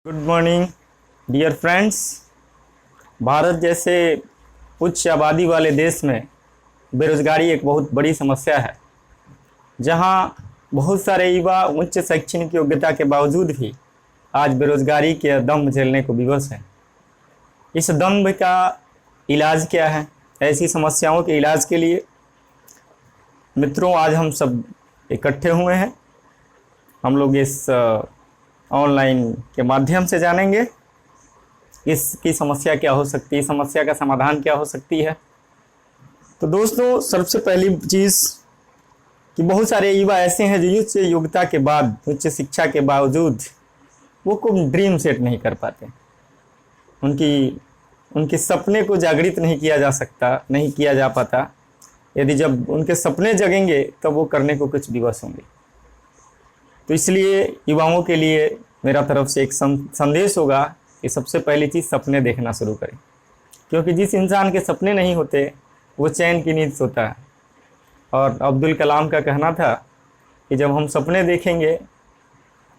Good morning dear friends. Bharat जैसे उच्च आबादी वाले देश में बेरोजगारी एक बहुत बड़ी समस्या है, जहां बहुत सारे युवा उच्च शैक्षणिक योग्यता के बावजूद भी आज बेरोजगारी के दंभ झेलने को विवश हैं। इस दंभ का इलाज क्या है? ऐसी समस्याओं के इलाज के लिए मित्रों आज हम सब इकट्ठे हुए हैं। हम लोग इस ऑनलाइन के माध्यम से जानेंगे इसकी समस्या क्या हो सकती है, समस्या का समाधान क्या हो सकती है। तो दोस्तों, सबसे पहली चीज़ कि बहुत सारे युवा ऐसे हैं जो उच्च योग्यता के बाद, उच्च शिक्षा के बावजूद वो कोई ड्रीम सेट नहीं कर पाते। उनके सपने को जागृत नहीं किया जा सकता, नहीं किया जा पाता। यदि जब उनके सपने जगेंगे तब तो वो करने को कुछ विवश होंगे। तो इसलिए युवाओं के लिए मेरा तरफ से एक संदेश होगा कि सबसे पहली चीज़ सपने देखना शुरू करें, क्योंकि जिस इंसान के सपने नहीं होते वो चैन की नींद सोता है। और अब्दुल कलाम का कहना था कि जब हम सपने देखेंगे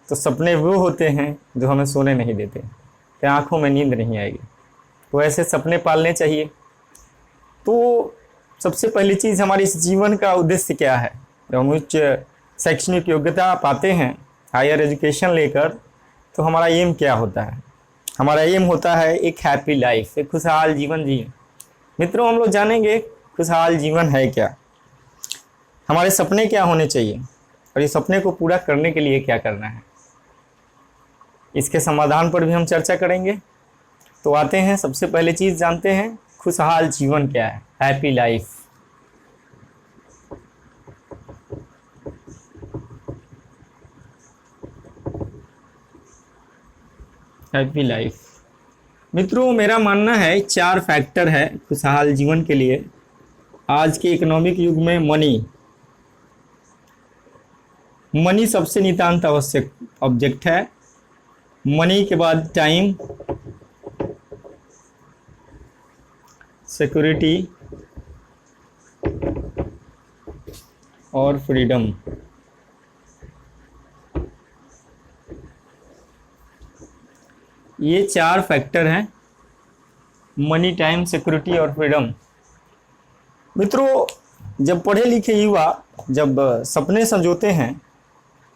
तो सपने वो होते हैं जो हमें सोने नहीं देते, कि आँखों में नींद नहीं आएगी। तो ऐसे सपने पालने चाहिए। तो सबसे पहली चीज़, हमारी इस जीवन का उद्देश्य क्या है? जब हम उच्च शैक्षणिक योग्यता पाते हैं, हायर एजुकेशन लेकर, तो हमारा एम क्या होता है? हमारा एम होता है एक हैप्पी लाइफ, एक खुशहाल जीवन जिए। मित्रों, हम लोग जानेंगे खुशहाल जीवन है क्या, हमारे सपने क्या होने चाहिए और ये सपने को पूरा करने के लिए क्या करना है। इसके समाधान पर भी हम चर्चा करेंगे। तो आते हैं, सबसे पहले चीज़ जानते हैं खुशहाल जीवन क्या है, हैप्पी लाइफ। हैप्पी लाइफ मित्रों, मेरा मानना है 4 फैक्टर है खुशहाल जीवन के लिए। आज के इकोनॉमिक युग में मनी सबसे नितांत आवश्यक ऑब्जेक्ट है। मनी के बाद टाइम, सिक्योरिटी और फ्रीडम। ये 4 फैक्टर हैं, मनी, टाइम, सिक्योरिटी और फ्रीडम। मित्रों, जब पढ़े लिखे युवा जब सपने संजोते हैं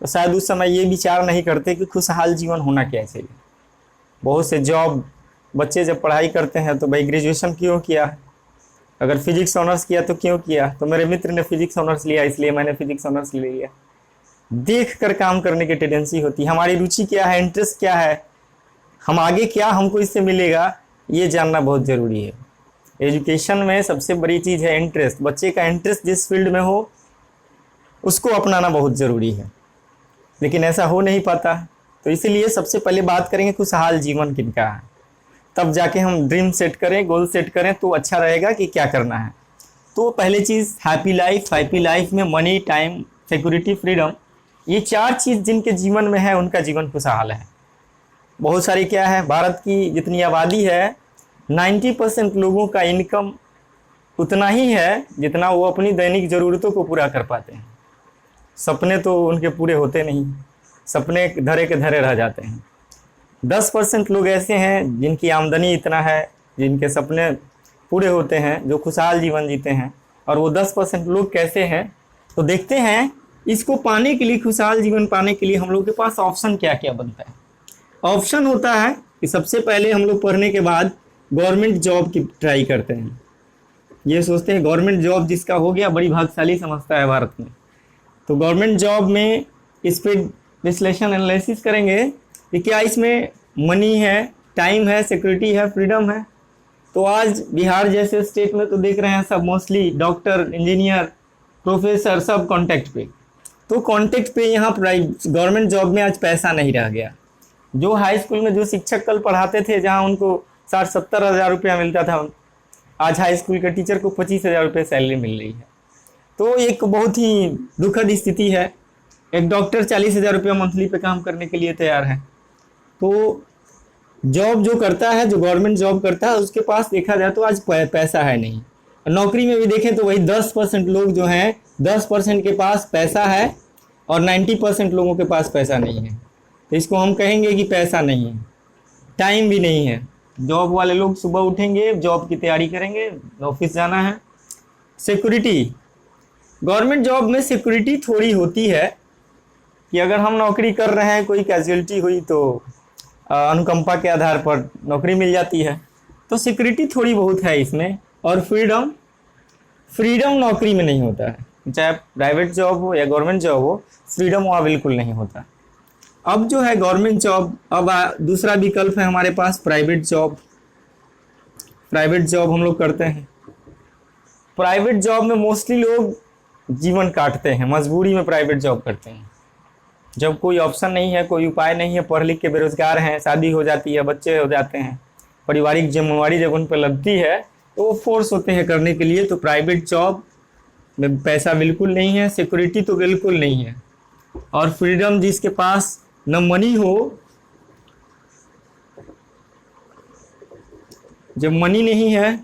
तो शायद उस समय ये विचार नहीं करते कि खुशहाल जीवन होना क्या चाहिए। बहुत से जॉब बच्चे जब पढ़ाई करते हैं तो भाई ग्रेजुएशन क्यों किया, अगर फिजिक्स ऑनर्स किया तो क्यों किया, तो मेरे मित्र ने फिजिक्स ऑनर्स लिया इसलिए मैंने फिजिक्स ऑनर्स ले लिया। देख कर काम करने की टेंडेंसी होती है। हमारी रुचि क्या है, इंटरेस्ट क्या है, हम आगे क्या हमको इससे मिलेगा, ये जानना बहुत ज़रूरी है। एजुकेशन में सबसे बड़ी चीज़ है इंटरेस्ट। बच्चे का इंटरेस्ट जिस फील्ड में हो उसको अपनाना बहुत ज़रूरी है, लेकिन ऐसा हो नहीं पाता। तो इसीलिए सबसे पहले बात करेंगे खुशहाल जीवन किनका है, तब जाके हम ड्रीम सेट करें, गोल सेट करें तो अच्छा रहेगा कि क्या करना है। तो पहले चीज़ हैप्पी लाइफ। हैप्पी लाइफ में मनी, टाइम, सिक्योरिटी, फ्रीडम, ये 4 चीज़ जिनके जीवन में है उनका जीवन खुशहाल है। बहुत सारी क्या है, भारत की जितनी आबादी है 90% लोगों का इनकम उतना ही है जितना वो अपनी दैनिक ज़रूरतों को पूरा कर पाते हैं। सपने तो उनके पूरे होते नहीं, सपने धरे के धरे रह जाते हैं। 10% लोग ऐसे हैं जिनकी आमदनी इतना है, जिनके सपने पूरे होते हैं, जो खुशहाल जीवन जीते हैं। और वो 10% लोग कैसे हैं, तो देखते हैं इसको पाने के लिए, खुशहाल जीवन पाने के लिए हम लोग के पास ऑप्शन क्या क्या बनता है। ऑप्शन होता है कि सबसे पहले हम लोग पढ़ने के बाद गवर्नमेंट जॉब की ट्राई करते हैं। ये सोचते हैं गवर्नमेंट जॉब जिसका हो गया बड़ी भाग्यशाली समझता है भारत में। तो गवर्नमेंट जॉब में इस पर विश्लेषण एनालिसिस करेंगे कि क्या इसमें मनी है, टाइम है, सिक्योरिटी है, फ्रीडम है। तो आज बिहार जैसे स्टेट में तो देख रहे हैं सब मोस्टली डॉक्टर, इंजीनियर, प्रोफेसर सब कॉन्टैक्ट पे। तो कॉन्टैक्ट पे यहाँ गवर्नमेंट जॉब में आज पैसा नहीं रह गया। जो हाई स्कूल में जो शिक्षक कल पढ़ाते थे, जहाँ उनको 60-70 हज़ार रुपया मिलता था, आज हाई स्कूल के टीचर को 25,000 रुपये सैलरी मिल रही है। तो एक बहुत ही दुखद स्थिति है। एक डॉक्टर 40,000 रुपया मंथली पे काम करने के लिए तैयार है। तो जॉब जो करता है, जो गवर्नमेंट जॉब करता है, उसके पास देखा जाए तो आज पैसा है नहीं। नौकरी में भी देखें तो वही 10% लोग जो हैं, 10% के पास पैसा है और 90% लोगों के पास पैसा नहीं है। तो इसको हम कहेंगे कि पैसा नहीं है। टाइम भी नहीं है। जॉब वाले लोग सुबह उठेंगे, जॉब की तैयारी करेंगे, ऑफिस जाना है। सिक्योरिटी, गवर्नमेंट जॉब में सिक्योरिटी थोड़ी होती है कि अगर हम नौकरी कर रहे हैं, कोई कैजुअलिटी हुई तो अनुकंपा के आधार पर नौकरी मिल जाती है, तो सिक्योरिटी थोड़ी बहुत है इसमें। और फ्रीडम, फ्रीडम नौकरी में नहीं होता है, चाहे प्राइवेट जॉब हो या गवर्नमेंट जॉब हो, फ्रीडम वहाँ बिल्कुल नहीं होता। अब जो है गवर्नमेंट जॉब, अब दूसरा विकल्प है हमारे पास प्राइवेट जॉब। प्राइवेट जॉब हम लोग करते हैं। प्राइवेट जॉब में मोस्टली लोग जीवन काटते हैं, मजबूरी में प्राइवेट जॉब करते हैं। जब कोई ऑप्शन नहीं है, कोई उपाय नहीं है, पढ़ लिख के बेरोजगार हैं, शादी हो जाती है, बच्चे हो जाते हैं, पारिवारिक जिम्मेवारी जब उन पर लगती है तो वो फोर्स होते हैं करने के लिए। तो प्राइवेट जॉब में पैसा बिल्कुल नहीं है, सिक्योरिटी तो बिल्कुल नहीं है, और फ्रीडम जिसके पास न मनी हो, जब मनी नहीं है,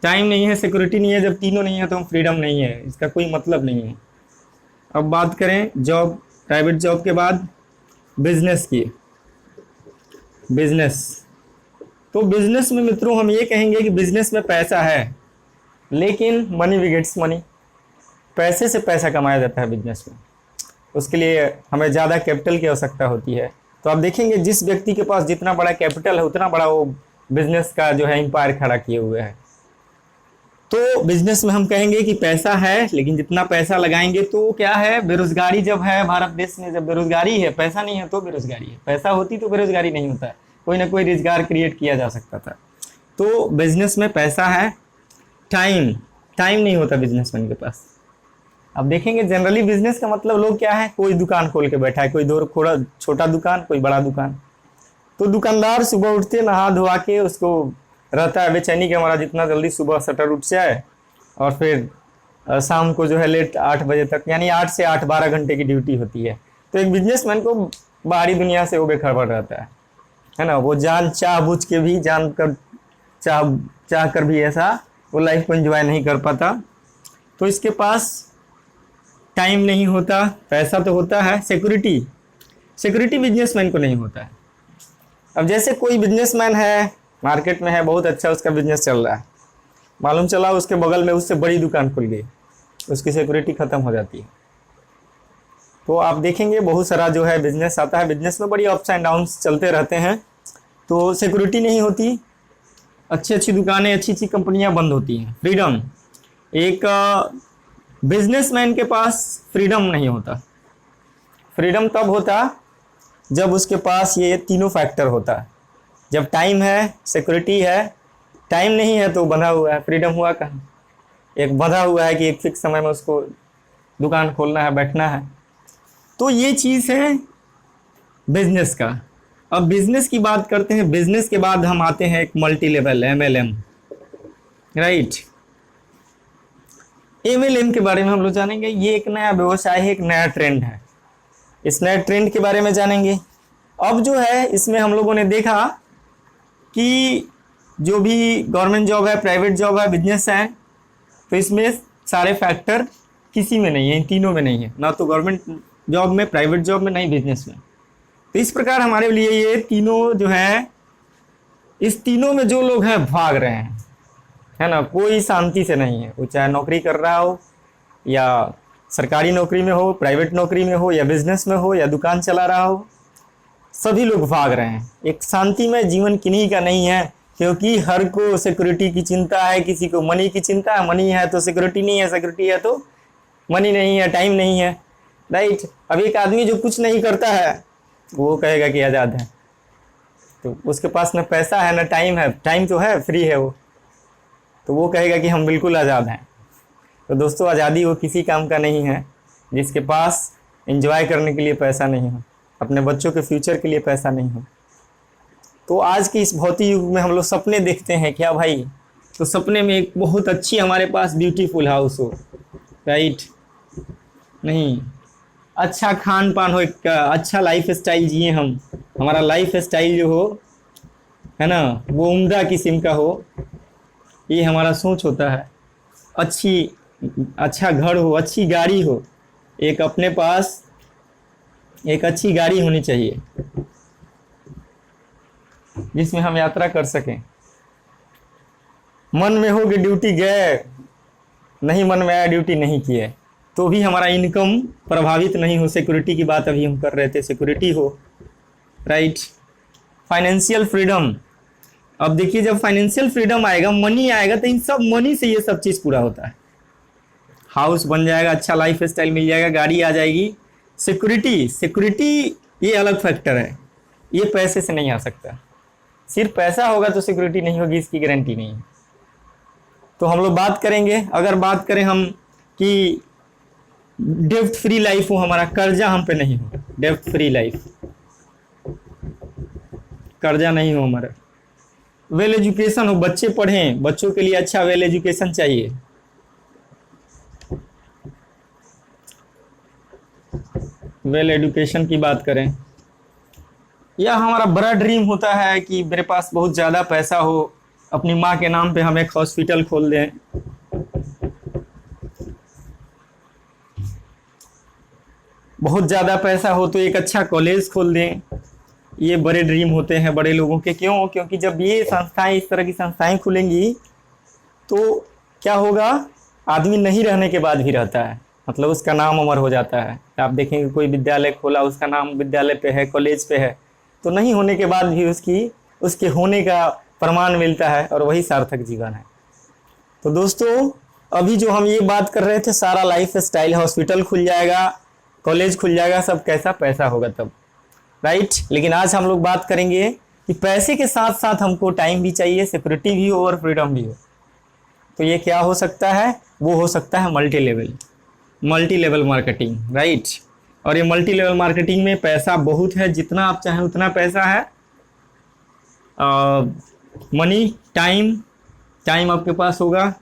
टाइम नहीं है, सिक्योरिटी नहीं है, जब तीनों नहीं है तो हम फ्रीडम नहीं है, इसका कोई मतलब नहीं है। अब बात करें जॉब, प्राइवेट जॉब के बाद बिजनेस की। बिजनेस, तो बिजनेस में मित्रों हम ये कहेंगे कि बिजनेस में पैसा है, लेकिन मनी बिगेट्स मनी, पैसे से पैसा कमाया जाता है बिजनेस में। उसके लिए हमें ज़्यादा कैपिटल की आवश्यकता होती है। तो आप देखेंगे जिस व्यक्ति के पास जितना बड़ा कैपिटल है, उतना बड़ा वो बिजनेस का जो है एम्पायर खड़ा किए हुए है। तो बिजनेस में हम कहेंगे कि पैसा है, लेकिन जितना पैसा लगाएंगे तो क्या है, बेरोजगारी जब है भारत देश में, जब बेरोजगारी है, पैसा नहीं है तो बेरोजगारी है, पैसा होती तो बेरोजगारी नहीं होता है, कोई ना कोई रोजगार क्रिएट किया जा सकता था। तो बिजनेस में पैसा है। टाइम, टाइम नहीं होता बिजनेसमैन के पास। अब देखेंगे जनरली बिजनेस का मतलब लोग क्या है, कोई दुकान खोल के बैठा है, कोई थोड़ा छोटा दुकान, कोई बड़ा दुकान। तो दुकानदार सुबह उठते नहा धोवा के उसको रहता है बेचैनी कि हमारा जितना जल्दी सुबह शटर उठ जाए, और फिर शाम को जो है लेट 8 बजे तक, यानी 8 से 8 12 घंटे की ड्यूटी होती है। तो एक बिजनेसमैन को बाहरी दुनिया से वो बेखबर रहता है ना। वो चाह बूझ के भी, चाह कर भी ऐसा वो लाइफ को एंजॉय नहीं कर पाता। तो इसके पास टाइम नहीं होता, पैसा तो होता है। सिक्योरिटी, सिक्योरिटी बिजनेसमैन को नहीं होता है। अब जैसे कोई बिजनेसमैन है, मार्केट में है, बहुत अच्छा उसका बिजनेस चल रहा है, मालूम चला उसके बगल में उससे बड़ी दुकान खुल गई, उसकी सिक्योरिटी खत्म हो जाती है। तो आप देखेंगे बहुत सारा जो है बिजनेस आता है, बिजनेस में बड़ी अप्स एंड डाउन्स चलते रहते हैं, तो सिक्योरिटी नहीं होती, अच्छी अच्छी दुकानें, अच्छी अच्छी कंपनियां बंद होती हैं। फ्रीडम, एक बिजनेसमैन के पास फ्रीडम नहीं होता। फ्रीडम तब होता जब उसके पास ये तीनों फैक्टर होता है, जब टाइम है, सिक्योरिटी है, टाइम नहीं है तो बंधा हुआ है, फ्रीडम हुआ कहाँ। एक बंधा हुआ है कि एक फिक्स समय में उसको दुकान खोलना है, बैठना है। तो ये चीज़ है बिजनेस का। अब बिजनेस की बात करते हैं, बिजनेस के बाद हम आते हैं एक multi level MLM, right. MLM के बारे में हम लोग जानेंगे। ये एक नया व्यवसाय है, एक नया ट्रेंड है, इस नए ट्रेंड के बारे में जानेंगे। अब जो है इसमें हम लोगों ने देखा कि जो भी गवर्नमेंट जॉब है, प्राइवेट जॉब है, बिजनेस है, तो इसमें सारे फैक्टर किसी में नहीं है, इन तीनों में नहीं है, ना तो गवर्नमेंट जॉब में, प्राइवेट जॉब में, नहीं बिजनेस में। तो इस प्रकार हमारे लिए ये तीनों जो है, इस तीनों में जो लोग हैं भाग रहे हैं, है ना, कोई शांति से नहीं है। वो चाहे नौकरी कर रहा हो, या सरकारी नौकरी में हो, प्राइवेट नौकरी में हो, या बिजनेस में हो, या दुकान चला रहा हो, सभी लोग भाग रहे हैं। एक शांति में जीवन किन्हीं का नहीं है, क्योंकि हर को सिक्योरिटी की चिंता है, किसी को मनी की चिंता है, मनी है तो सिक्योरिटी नहीं है, सिक्योरिटी है तो मनी नहीं है, टाइम नहीं है, राइट। अब एक आदमी जो कुछ नहीं करता है वो कहेगा कि आज़ाद है, तो उसके पास न पैसा है न टाइम है, टाइम तो है, फ्री है वो, तो वो कहेगा कि हम बिल्कुल आज़ाद हैं। तो दोस्तों, आज़ादी वो किसी काम का नहीं है जिसके पास एंजॉय करने के लिए पैसा नहीं हो, अपने बच्चों के फ्यूचर के लिए पैसा नहीं हो। तो आज के इस भौतिक युग में हम लोग सपने देखते हैं क्या भाई, तो सपने में एक बहुत अच्छी हमारे पास ब्यूटीफुल हाउस हो, राइट, नहीं, अच्छा खान पान हो, एक अच्छा लाइफ स्टाइल जिए हम, हमारा लाइफ स्टाइल जो हो, है ना, वो उम्दा किस्म का हो, ये हमारा सोच होता है। अच्छा घर हो, अच्छी गाड़ी हो, एक अपने पास एक अच्छी गाड़ी होनी चाहिए, जिसमें हम यात्रा कर सकें। मन में हो कि ड्यूटी गए, नहीं मन में आया ड्यूटी नहीं किए, तो भी हमारा इनकम प्रभावित नहीं हो। सिक्योरिटी की बात अभी हम कर रहे थे, सिक्योरिटी हो, राइट। फाइनेंशियल फ्रीडम, अब देखिए जब फाइनेंशियल फ्रीडम आएगा, मनी आएगा, तो इन सब मनी से ये सब चीज़ पूरा होता है। हाउस बन जाएगा, अच्छा लाइफ स्टाइल मिल जाएगा, गाड़ी आ जाएगी। सिक्योरिटी, सिक्योरिटी ये अलग फैक्टर है, ये पैसे से नहीं आ सकता। सिर्फ पैसा होगा तो सिक्योरिटी नहीं होगी, इसकी गारंटी नहीं है। तो हम लोग बात करेंगे, अगर बात करें हम कि डेब्ट फ्री लाइफ हो, हमारा कर्जा हम पे नहीं हो, डेब्ट फ्री लाइफ, कर्जा नहीं हो हमारा। वेल एजुकेशन हो, बच्चे पढ़ें, बच्चों के लिए अच्छा वेल एजुकेशन चाहिए। वेल एजुकेशन की बात करें, या हमारा बड़ा ड्रीम होता है कि मेरे पास बहुत ज़्यादा पैसा हो, अपनी माँ के नाम पे हम एक हॉस्पिटल खोल दें, बहुत ज़्यादा पैसा हो तो एक अच्छा कॉलेज खोल दें। ये बड़े ड्रीम होते हैं बड़े लोगों के। क्यों? क्योंकि जब ये संस्थाएं, इस तरह की संस्थाएं खुलेंगी तो क्या होगा, आदमी नहीं रहने के बाद भी रहता है, मतलब उसका नाम अमर हो जाता है। आप देखेंगे कोई विद्यालय खोला, उसका नाम विद्यालय पे है, कॉलेज पे है, तो नहीं होने के बाद भी उसके होने का प्रमाण मिलता है, और वही सार्थक जीवन है। तो दोस्तों, अभी जो हम ये बात कर रहे थे, सारा लाइफ स्टाइल, हॉस्पिटल खुल जाएगा, कॉलेज खुल जाएगा, सब कैसा पैसा होगा तब, राइट। लेकिन आज हम लोग बात करेंगे कि पैसे के साथ साथ हमको टाइम भी चाहिए, सिक्योरिटी भी हो और फ्रीडम भी हो। तो ये क्या हो सकता है? वो हो सकता है मल्टी लेवल मार्केटिंग, राइट। और ये मल्टी लेवल मार्केटिंग में पैसा बहुत है, जितना आप चाहें उतना पैसा है। मनी, टाइम आपके पास होगा,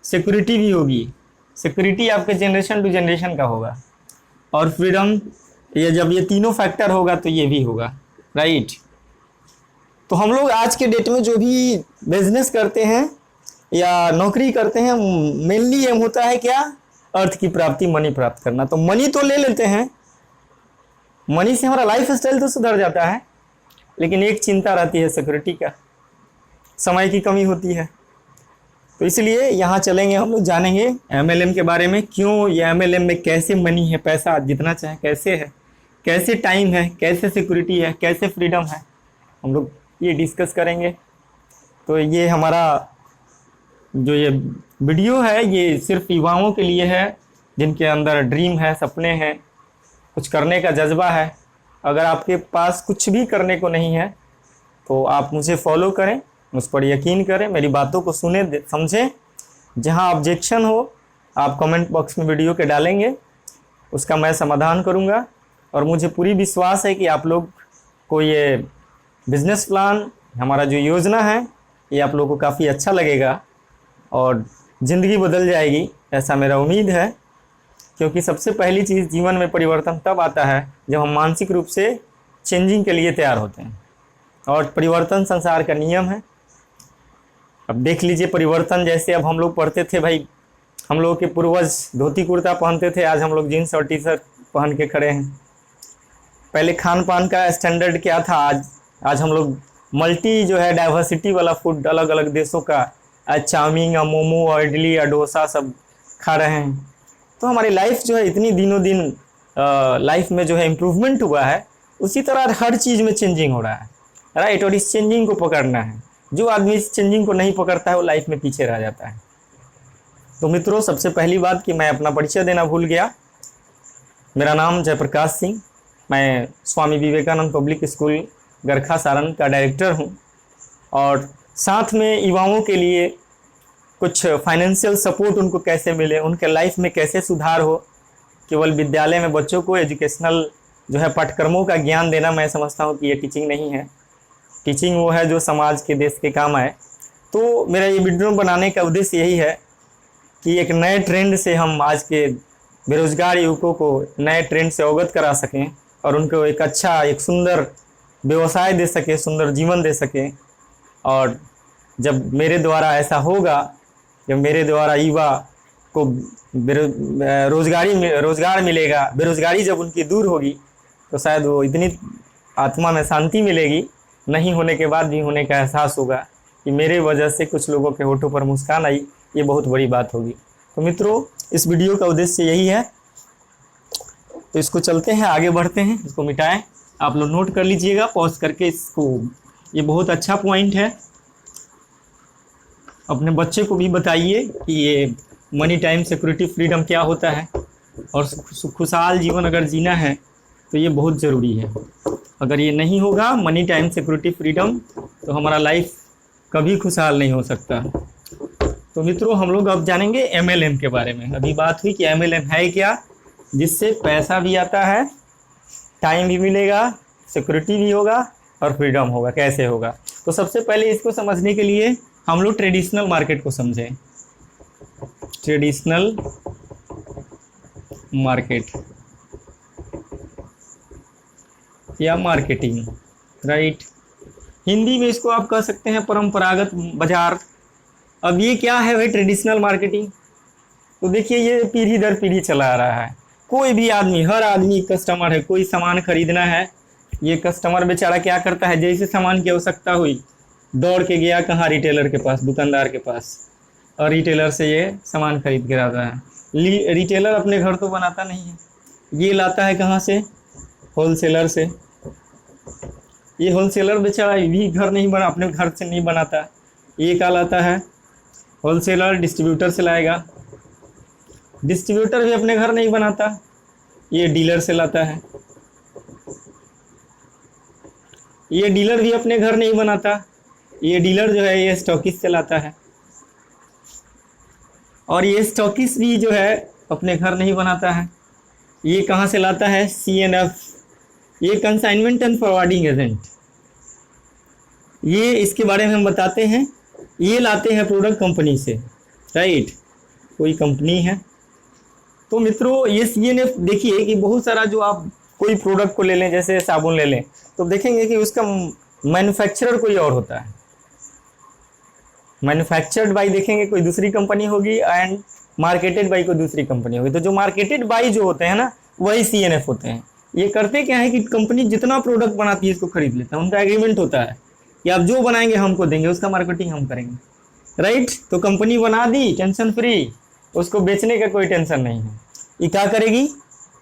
सिक्योरिटी भी होगी, सिक्योरिटी आपके जनरेशन टू जनरेशन का होगा, और फ्रीडम, ये जब ये तीनों फैक्टर होगा तो ये भी होगा, राइट। तो हम लोग आज के डेट में जो भी बिजनेस करते हैं या नौकरी करते हैं, मेनली एम होता है क्या? अर्थ की प्राप्ति, मनी प्राप्त करना। तो मनी तो ले लेते हैं, मनी से हमारा लाइफ स्टाइल तो सुधर जाता है, लेकिन एक चिंता रहती है सिक्योरिटी का, समय की कमी होती है। तो इसलिए यहाँ चलेंगे, हम लोग जानेंगे MLM के बारे में, क्यों ये MLM में कैसे मनी है, पैसा जितना चाहे कैसे है, कैसे टाइम है, कैसे सिक्योरिटी है, कैसे फ्रीडम है, हम लोग ये डिस्कस करेंगे। तो ये हमारा जो ये वीडियो है, ये सिर्फ युवाओं के लिए है जिनके अंदर ड्रीम है, सपने हैं, कुछ करने का जज्बा है। अगर आपके पास कुछ भी करने को नहीं है तो आप मुझे फॉलो करें, मुझ पर यकीन करें, मेरी बातों को सुने, समझें। जहां ऑब्जेक्शन हो आप कमेंट बॉक्स में वीडियो के डालेंगे, उसका मैं समाधान करूंगा। और मुझे पूरी विश्वास है कि आप लोग को ये बिजनेस प्लान, हमारा जो योजना है, ये आप लोगों को काफ़ी अच्छा लगेगा और ज़िंदगी बदल जाएगी, ऐसा मेरा उम्मीद है। क्योंकि सबसे पहली चीज़, जीवन में परिवर्तन तब आता है जब हम मानसिक रूप से चेंजिंग के लिए तैयार होते हैं, और परिवर्तन संसार का नियम है। अब देख लीजिए परिवर्तन, जैसे अब हम लोग पढ़ते थे भाई, हम लोग के पूर्वज धोती कुर्ता पहनते थे, आज हम लोग जीन्स और टी शर्ट पहन के खड़े हैं। पहले खान पान का स्टैंडर्ड क्या था, आज हम लोग मल्टी जो है डाइवर्सिटी वाला फूड, अलग अलग देशों का चाउमीन, मोमो, इडली, डोसा सब खा रहे हैं। तो हमारी लाइफ जो है इतनी दिनों दिन लाइफ में जो है इम्प्रूवमेंट हुआ है, उसी तरह हर चीज़ में चेंजिंग हो रहा है, राइट। और इस चेंजिंग को पकड़ना है, जो आदमी इस चेंजिंग को नहीं पकड़ता है वो लाइफ में पीछे रह जाता है। तो मित्रों, सबसे पहली बात कि मैं अपना परिचय देना भूल गया, मेरा नाम जयप्रकाश सिंह, मैं स्वामी विवेकानंद पब्लिक स्कूल गरखा सारण का डायरेक्टर हूं, और साथ में युवाओं के लिए कुछ फाइनेंशियल सपोर्ट उनको कैसे मिले, उनके लाइफ में कैसे सुधार हो। केवल विद्यालय में बच्चों को एजुकेशनल जो है पाठ्यक्रमों का ज्ञान देना, मैं समझता हूँ कि ये टीचिंग नहीं है। टीचिंग वो है जो समाज के, देश के काम आए। तो मेरा ये वीडियो बनाने का उद्देश्य यही है कि एक नए ट्रेंड से हम आज के बेरोजगार युवकों को नए ट्रेंड से अवगत करा सकें, और उनको एक अच्छा, एक सुंदर व्यवसाय दे सके, सुंदर जीवन दे सके। और जब मेरे द्वारा ऐसा होगा, जब मेरे द्वारा युवा को रोजगार मिलेगा, बेरोजगारी जब उनकी दूर होगी, तो शायद वो इतनी आत्मा में शांति मिलेगी नहीं होने के बाद भी होने का एहसास होगा कि मेरे वजह से कुछ लोगों के होठों पर मुस्कान आई, ये बहुत बड़ी बात होगी। तो मित्रों, इस वीडियो का उद्देश्य यही है। तो इसको चलते हैं, आगे बढ़ते हैं, इसको मिटाएं। आप लोग नोट कर लीजिएगा पॉज करके इसको, ये बहुत अच्छा पॉइंट है। अपने बच्चे को भी बताइए कि ये मनी टाइम सिक्योरिटी फ्रीडम क्या होता है, और खुशहाल जीवन अगर जीना है तो ये बहुत ज़रूरी है। अगर ये नहीं होगा मनी टाइम सिक्योरिटी फ्रीडम, तो हमारा लाइफ कभी खुशहाल नहीं हो सकता। तो मित्रों, हम लोग अब जानेंगे MLM के बारे में। अभी बात हुई कि MLM है क्या, जिससे पैसा भी आता है, टाइम भी मिलेगा, सिक्योरिटी भी होगा और फ्रीडम होगा। कैसे होगा? तो सबसे पहले इसको समझने के लिए हम लोग ट्रेडिशनल मार्केट को समझें। ट्रेडिशनल मार्केट या मार्केटिंग, राइट। हिंदी में इसको आप कह सकते हैं परंपरागत बाजार। अब ये क्या है भाई ट्रेडिशनल मार्केटिंग? तो देखिए, ये पीढ़ी दर पीढ़ी चला आ रहा है। कोई भी आदमी, हर आदमी कस्टमर है। कोई सामान खरीदना है, ये कस्टमर बेचारा क्या करता है, जैसे सामान की आवश्यकता हुई दौड़ के गया कहाँ, रिटेलर के पास, दुकानदार के पास, और रिटेलर से ये सामान खरीद के लाता है। रिटेलर अपने घर तो बनाता नहीं है, ये लाता है कहाँ से, होलसेलर से। ये होलसेलर बेचारा भी घर नहीं बना, अपने घर से नहीं बनाता, ये क्या लाता है, होलसेलर डिस्ट्रीब्यूटर से लाएगा। डिस्ट्रीब्यूटर भी अपने घर नहीं बनाता, ये डीलर से लाता है। ये डीलर भी अपने घर नहीं बनाता, ये डीलर जो है ये स्टॉकिस्ट से लाता है। और ये स्टॉकिस्ट भी जो है अपने घर नहीं बनाता है, ये कहाँ से लाता है, CNF, ये कंसाइनमेंट एंड फॉरवर्डिंग एजेंट। ये इसके बारे में हम बताते हैं। ये लाते हैं प्रोडक्ट कंपनी से, राइट, कोई कंपनी है। तो मित्रों, ये CNF देखिए कि बहुत सारा जो आप कोई प्रोडक्ट को ले लें, जैसे साबुन ले लें, तो देखेंगे कि उसका मैन्युफैक्चरर कोई और होता है। मैन्युफैक्चर्ड बाई देखेंगे कोई दूसरी कंपनी होगी, एंड मार्केटेड बाई कोई दूसरी कंपनी होगी। तो जो मार्केटेड बाई जो होते हैं ना, वही CNF होते हैं। ये करते क्या है कि कंपनी जितना प्रोडक्ट बनाती है इसको खरीद लेता है। उनका एग्रीमेंट होता है कि आप जो बनाएंगे हमको देंगे, उसका मार्केटिंग हम करेंगे, राइट। तो कंपनी बना दी, टेंशन फ्री, उसको बेचने का कोई टेंशन नहीं है। ये क्या करेगी,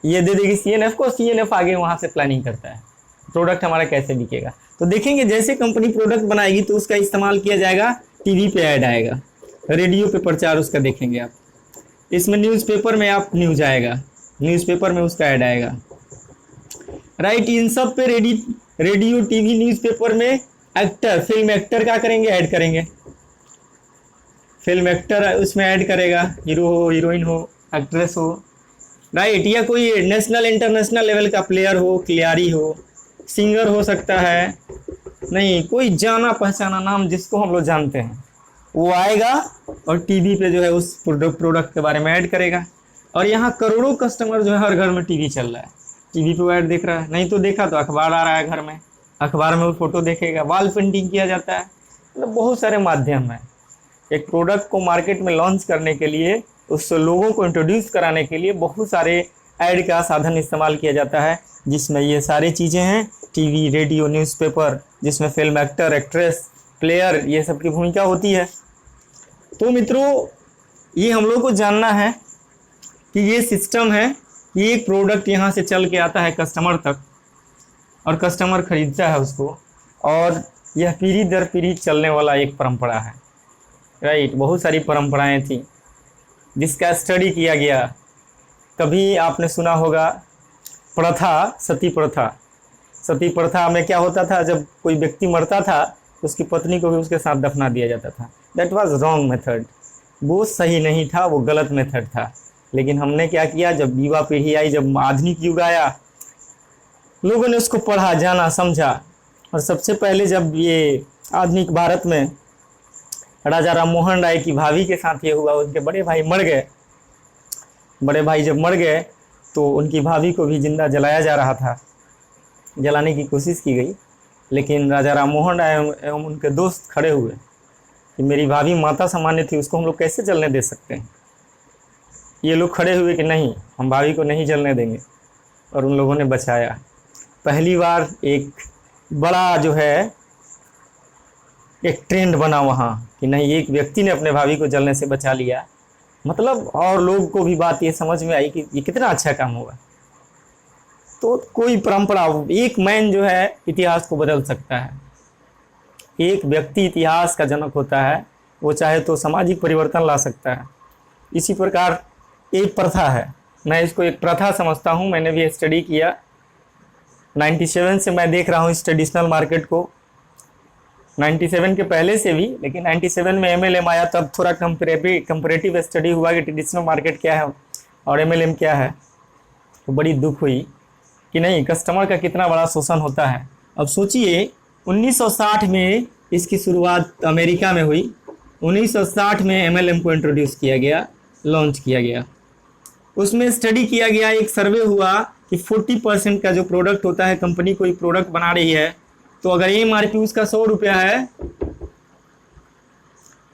ये दे देगी CNF को, CNF आगे वहाँ से प्लानिंग करता है प्रोडक्ट हमारा कैसे बिकेगा। तो देखेंगे जैसे कंपनी प्रोडक्ट बनाएगी तो उसका इस्तेमाल किया जाएगा, टीवी पे ऐड आएगा, रेडियो पे प्रचार उसका देखेंगे आप, इसमें न्यूज़पेपर में आप न्यूज़ आएगा, न्यूज़पेपर में उसका ऐड आएगा, राइट। इन सब पे रेडियो, टीवी, न्यूज़पेपर में एक्टर, फिल्म एक्टर क्या करेंगे, ऐड करेंगे। फिल्म एक्टर उसमें ऐड करेगा, हीरो हो, हीरोइन हो, एक्ट्रेस हो, राइट। या कोई नेशनल इंटरनेशनल लेवल का प्लेयर हो, खिलाड़ी हो, सिंगर हो सकता है, नहीं कोई जाना पहचाना नाम जिसको हम लोग जानते हैं, वो आएगा और टीवी पे जो है उस प्रोडक्ट के बारे में ऐड करेगा। और यहाँ करोड़ों कस्टमर जो है, हर घर में टीवी चल रहा है, टीवी पे वो ऐड देख रहा है, नहीं तो देखा तो अखबार आ रहा है घर में, अखबार में वो फोटो देखेगा, वॉल पेंटिंग किया जाता है। मतलब बहुत सारे माध्यम हैं। एक प्रोडक्ट को मार्केट में लॉन्च करने के लिए, उस लोगों को इंट्रोड्यूस कराने के लिए बहुत सारे ऐड का साधन इस्तेमाल किया जाता है, जिसमें ये सारी चीज़ें हैं, टीवी, रेडियो, न्यूज़पेपर, जिसमें फिल्म एक्टर, एक्ट्रेस, प्लेयर, ये सब की भूमिका होती है। तो मित्रों, ये हम लोग को जानना है कि ये सिस्टम है, ये एक प्रोडक्ट यहाँ से चल के आता है कस्टमर तक, और कस्टमर खरीदता है उसको, और यह पीढ़ी दर पीढ़ी चलने वाला एक परंपरा है, राइट। बहुत सारी परंपराएं थी जिसका स्टडी किया गया। कभी आपने सुना होगा प्रथा, सती प्रथा। सती प्रथा में क्या होता था, जब कोई व्यक्ति मरता था तो उसकी पत्नी को भी उसके साथ दफना दिया जाता था। दैट वाज रॉन्ग मेथड, वो सही नहीं था, वो गलत मेथड था। लेकिन हमने क्या किया, जब युवा पीढ़ी आई, जब आधुनिक युग आया, लोगों ने उसको पढ़ा, जाना, समझा। और सबसे पहले जब ये आधुनिक भारत में राजा राम मोहन राय की भाभी के साथ ये हुआ, उनके बड़े भाई मर गए। बड़े भाई जब मर गए तो उनकी भाभी को भी जिंदा जलाया जा रहा था, जलाने की कोशिश की गई, लेकिन राजा राम मोहन राय एवं उनके दोस्त खड़े हुए कि मेरी भाभी माता सामान्य थी, उसको हम लोग कैसे जलने दे सकते हैं। ये लोग खड़े हुए कि नहीं, हम भाभी को नहीं जलने देंगे, और उन लोगों ने बचाया। पहली बार एक बड़ा जो है एक ट्रेंड बना वहाँ कि नहीं, एक व्यक्ति ने अपने भाभी को जलने से बचा लिया, मतलब और लोग को भी बात ये समझ में आई कि ये कितना अच्छा काम होगा। तो कोई परंपरा, एक मैन जो है इतिहास को बदल सकता है, एक व्यक्ति इतिहास का जनक होता है, वो चाहे तो सामाजिक परिवर्तन ला सकता है। इसी प्रकार एक प्रथा है, मैं इसको एक प्रथा समझता हूँ। मैंने भी स्टडी किया 97 से, मैं देख रहा हूँ इस ट्रेडिशनल मार्केट को, 97 के पहले से भी, लेकिन 97 में MLM आया, तब थोड़ा कंपैरेटिव स्टडी हुआ कि ट्रेडिशनल मार्केट क्या है और MLM क्या है। तो बड़ी दुख हुई कि नहीं, कस्टमर का कितना बड़ा शोषण होता है। अब सोचिए 1960 में इसकी शुरुआत अमेरिका में हुई, 1960 में MLM को इंट्रोड्यूस किया गया, लॉन्च किया गया। उसमें स्टडी किया गया, एक सर्वे हुआ कि 40% का जो प्रोडक्ट होता है, कंपनी कोई प्रोडक्ट बना रही है, तो अगर MRP उसका 100 रुपया है,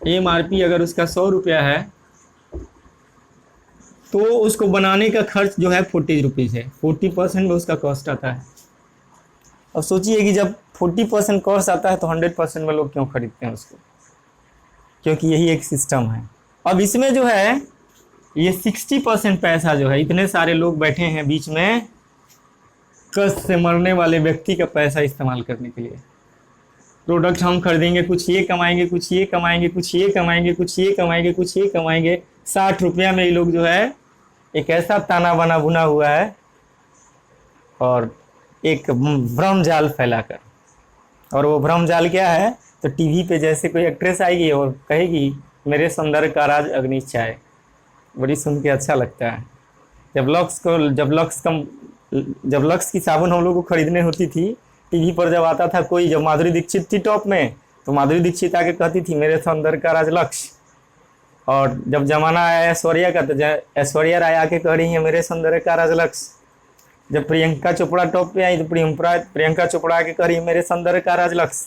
MRP अगर उसका 100 रुपया है, तो उसको बनाने का खर्च जो है 40 रुपीज़ है, 40% में उसका कॉस्ट आता है। अब सोचिए कि जब 40% कॉस्ट आता है तो 100% में लोग क्यों खरीदते हैं उसको, क्योंकि यही एक सिस्टम है। अब इसमें जो है ये 60% पैसा जो है, इतने सारे लोग बैठे हैं बीच में, कष्ट से मरने वाले व्यक्ति का पैसा इस्तेमाल करने के लिए। प्रोडक्ट हम खरीदेंगे, कुछ ये कमाएंगे, कुछ ये कमाएंगे, कुछ ये कमाएंगे, कुछ ये कमाएंगे, कुछ ये कमाएंगे, 60 रुपया में ये लोग जो है एक ऐसा ताना बाना बुना हुआ है और एक भ्रम जाल फैलाकर। और वो भ्रम जाल क्या है, तो टीवी पे जैसे कोई एक्ट्रेस आएगी और कहेगी मेरे सौंदर्य का राज अग्नि चाय, बड़ी सुन के अच्छा लगता है। जब लक्स की साबुन हम लोग को खरीदने होती थी, टीवी पर जब आता था कोई, जब माधुरी दीक्षित थी टॉप में, तो माधुरी दीक्षित आके कहती थी मेरे सौंदर्य का राज लक्स। और जब जमाना आया ऐश्वर्या का, तो ऐश्वर्या राय आके कह रही है मेरे सौंदर्य का राज लक्स। जब प्रियंका चोपड़ा टॉप पे आई, तो प्रियंका चोपड़ा आके कह रही है मेरे सौंदर्य का राज लक्स।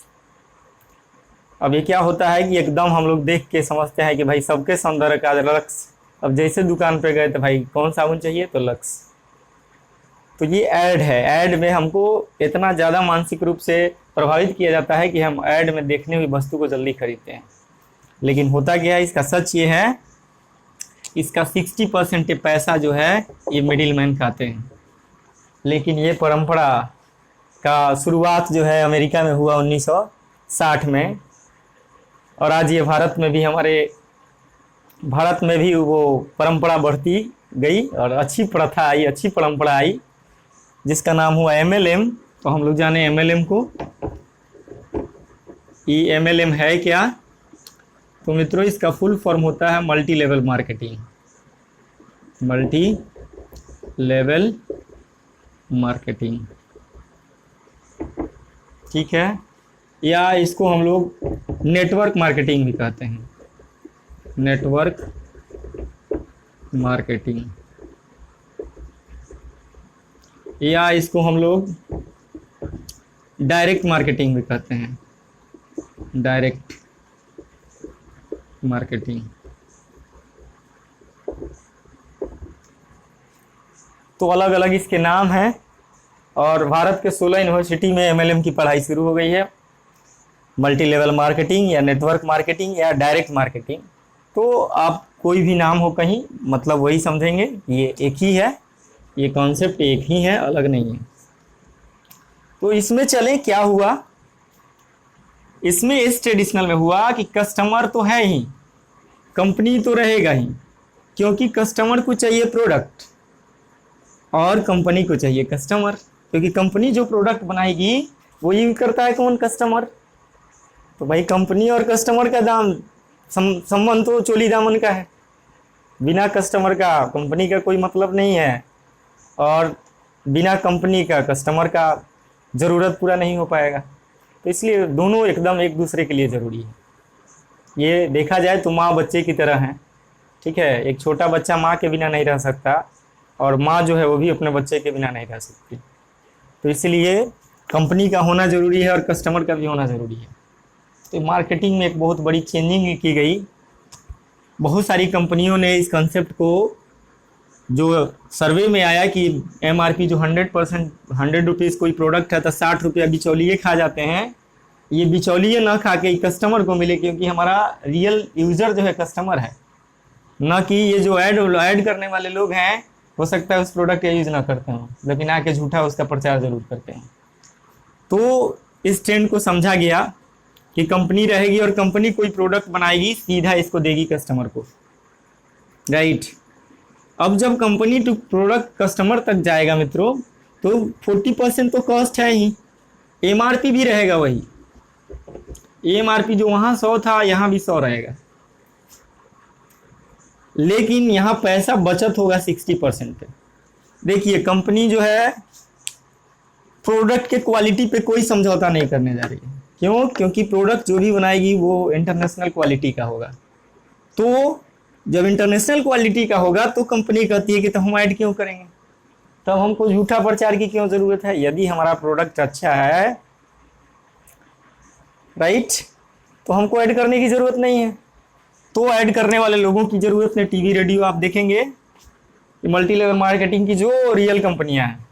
अब ये क्या होता है कि एकदम हम लोग देख के समझते हैं कि भाई सबके सौंदर्य का लक्स। अब जैसे दुकान पे गए तो भाई कौन साबुन चाहिए, तो लक्स। तो ये ऐड है, ऐड में हमको इतना ज़्यादा मानसिक रूप से प्रभावित किया जाता है कि हम ऐड में देखने हुई वस्तु को जल्दी खरीदते हैं। लेकिन होता क्या है, इसका सच ये है, इसका 60% पैसा जो है ये मिडिल मैन खाते हैं। लेकिन ये परंपरा का शुरुआत जो है अमेरिका में हुआ 1960 में, और आज ये भारत में भी वो परंपरा बढ़ती गई और अच्छी प्रथा आई, अच्छी परंपरा आई, जिसका नाम हुआ MLM। तो हम लोग जाने MLM को, ये MLM है क्या। तो मित्रों इसका फुल फॉर्म होता है multi level marketing, multi level marketing, ठीक है, या इसको हम लोग नेटवर्क मार्केटिंग भी कहते हैं, नेटवर्क मार्केटिंग, या इसको हम लोग डायरेक्ट मार्केटिंग भी कहते हैं, डायरेक्ट मार्केटिंग। तो अलग अलग इसके नाम हैं, और भारत के 16 यूनिवर्सिटी में MLM की पढ़ाई शुरू हो गई है, मल्टी लेवल मार्केटिंग या नेटवर्क मार्केटिंग या डायरेक्ट मार्केटिंग। तो आप कोई भी नाम हो कहीं, मतलब वही समझेंगे, ये एक ही है, ये कॉन्सेप्ट एक ही है, अलग नहीं है। तो इसमें चलें, क्या हुआ इसमें, इस ट्रेडिशनल में हुआ कि कस्टमर तो है ही, कंपनी तो रहेगा ही, क्योंकि कस्टमर को चाहिए प्रोडक्ट और कंपनी को चाहिए कस्टमर, क्योंकि कंपनी जो प्रोडक्ट बनाएगी वो यूज करता है कौन, कस्टमर। तो भाई कंपनी और कस्टमर का दाम संबंध तो चोली दामन का है, बिना कस्टमर का कंपनी का कोई मतलब नहीं है, और बिना कंपनी का कस्टमर का ज़रूरत पूरा नहीं हो पाएगा। तो इसलिए दोनों एकदम एक दूसरे के लिए ज़रूरी है। ये देखा जाए तो माँ बच्चे की तरह है, ठीक है, एक छोटा बच्चा माँ के बिना नहीं रह सकता, और माँ जो है वो भी अपने बच्चे के बिना नहीं रह सकती। तो इसलिए कंपनी का होना ज़रूरी है और कस्टमर का भी होना ज़रूरी है। तो मार्केटिंग में एक बहुत बड़ी चेंजिंग की गई, बहुत सारी कंपनियों ने इस कंसेप्ट को, जो सर्वे में आया कि MRP जो 100 रुपीज़ कोई प्रोडक्ट है तो 60 रुपया बिचौलिए खा जाते हैं, ये बिचौलिए ना खा के कस्टमर को मिले, क्योंकि हमारा रियल यूजर जो है कस्टमर है, ना कि ये जो ऐड करने वाले लोग हैं, हो सकता है उस प्रोडक्ट का यूज ना करते हो, लेकिन आके झूठा उसका प्रचार जरूर करते हैं। तो इस ट्रेंड को समझा गया कि कंपनी रहेगी और कंपनी कोई प्रोडक्ट बनाएगी, सीधा इसको देगी कस्टमर को, राइट। अब जब कंपनी टू प्रोडक्ट कस्टमर तक जाएगा मित्रों, तो 40% तो कॉस्ट है ही, एमआरपी भी रहेगा वही, एमआरपी जो वहां 100 था यहां भी 100 रहेगा, लेकिन यहां पैसा बचत होगा 60% पे। देखिए कंपनी जो है प्रोडक्ट के क्वालिटी पे कोई समझौता नहीं करने जा रही है। क्यों? क्योंकि प्रोडक्ट जो भी बनाएगी वो इंटरनेशनल क्वालिटी का होगा। तो जब इंटरनेशनल क्वालिटी का होगा तो कंपनी कहती है कि तो हम ऐड क्यों करेंगे, तब हमको झूठा प्रचार की क्यों जरूरत है। यदि हमारा प्रोडक्ट अच्छा है, राइट, तो हमको ऐड करने की जरूरत नहीं है। तो ऐड करने वाले लोगों की जरूरत नहीं। टीवी रेडियो आप देखेंगे, मल्टी लेवल मार्केटिंग की जो रियल कंपनियां हैं,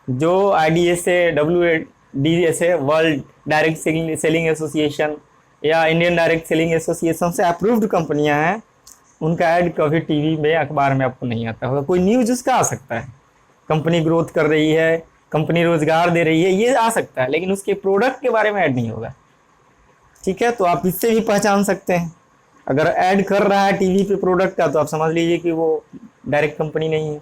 जो IDSA, WDSA, world direct selling association या इंडियन डायरेक्ट सेलिंग एसोसिएशन से अप्रूव्ड कंपनियां हैं, उनका ऐड कभी टीवी में अखबार में आपको नहीं आता होगा। कोई न्यूज उसका आ सकता है, कंपनी ग्रोथ कर रही है, कंपनी रोजगार दे रही है, ये आ सकता है, लेकिन उसके प्रोडक्ट के बारे में ऐड नहीं होगा। ठीक है, तो आप इससे भी पहचान सकते हैं। अगर ऐड कर रहा है टीवी पे प्रोडक्ट का, तो आप समझ लीजिए कि वो डायरेक्ट कंपनी नहीं है।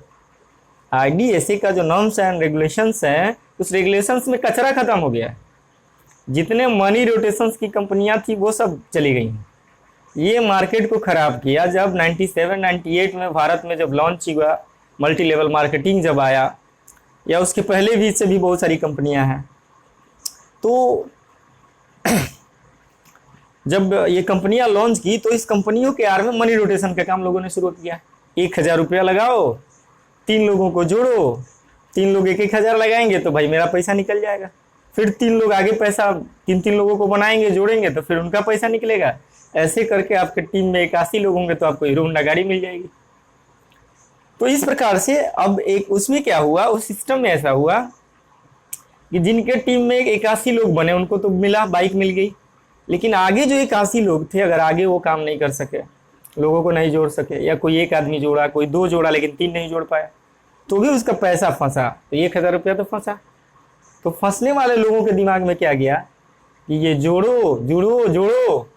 IDSA का जो नॉर्म्स एंड रेगुलेशंस हैं, उस रेगुलेशंस में कचरा खत्म हो गया है। जितने मनी रोटेशंस की कंपनियां थी वो सब चली गई। ये मार्केट को खराब किया। जब 97-98 में भारत में जब लॉन्च हुआ मल्टी लेवल मार्केटिंग जब आया, या उसके पहले भी इससे भी बहुत सारी कंपनियां हैं, तो जब ये कंपनियां लॉन्च की तो इस कंपनियों के आर में मनी रोटेशन का काम लोगों ने शुरू किया। 1000 रुपया लगाओ, 3 लोगों को जोड़ो, 3 लोग 1-1000 लगाएंगे तो भाई मेरा पैसा निकल जाएगा। फिर 3 लोग आगे पैसा 3-3 लोगों को बनाएंगे, जोड़ेंगे तो फिर उनका पैसा निकलेगा। ऐसे करके आपके टीम में 81 लोग होंगे तो आपको हीरो होंडा गाड़ी मिल जाएगी। तो इस प्रकार से अब एक उसमें क्या हुआ, उस सिस्टम में ऐसा हुआ कि जिनके टीम में 81 लोग बने उनको तो मिला, बाइक मिल गई, लेकिन आगे जो 81 लोग थे, अगर आगे वो काम नहीं कर सके, लोगों को नहीं जोड़ सके, या कोई एक आदमी जोड़ा, कोई 2 जोड़ा लेकिन 3 नहीं जोड़ पाया, तो भी उसका पैसा फंसा। तो 1000 रुपया तो फंसा। तो फंसने वाले लोगों के दिमाग में क्या गया कि ये जोड़ो जुड़ो जोड़ो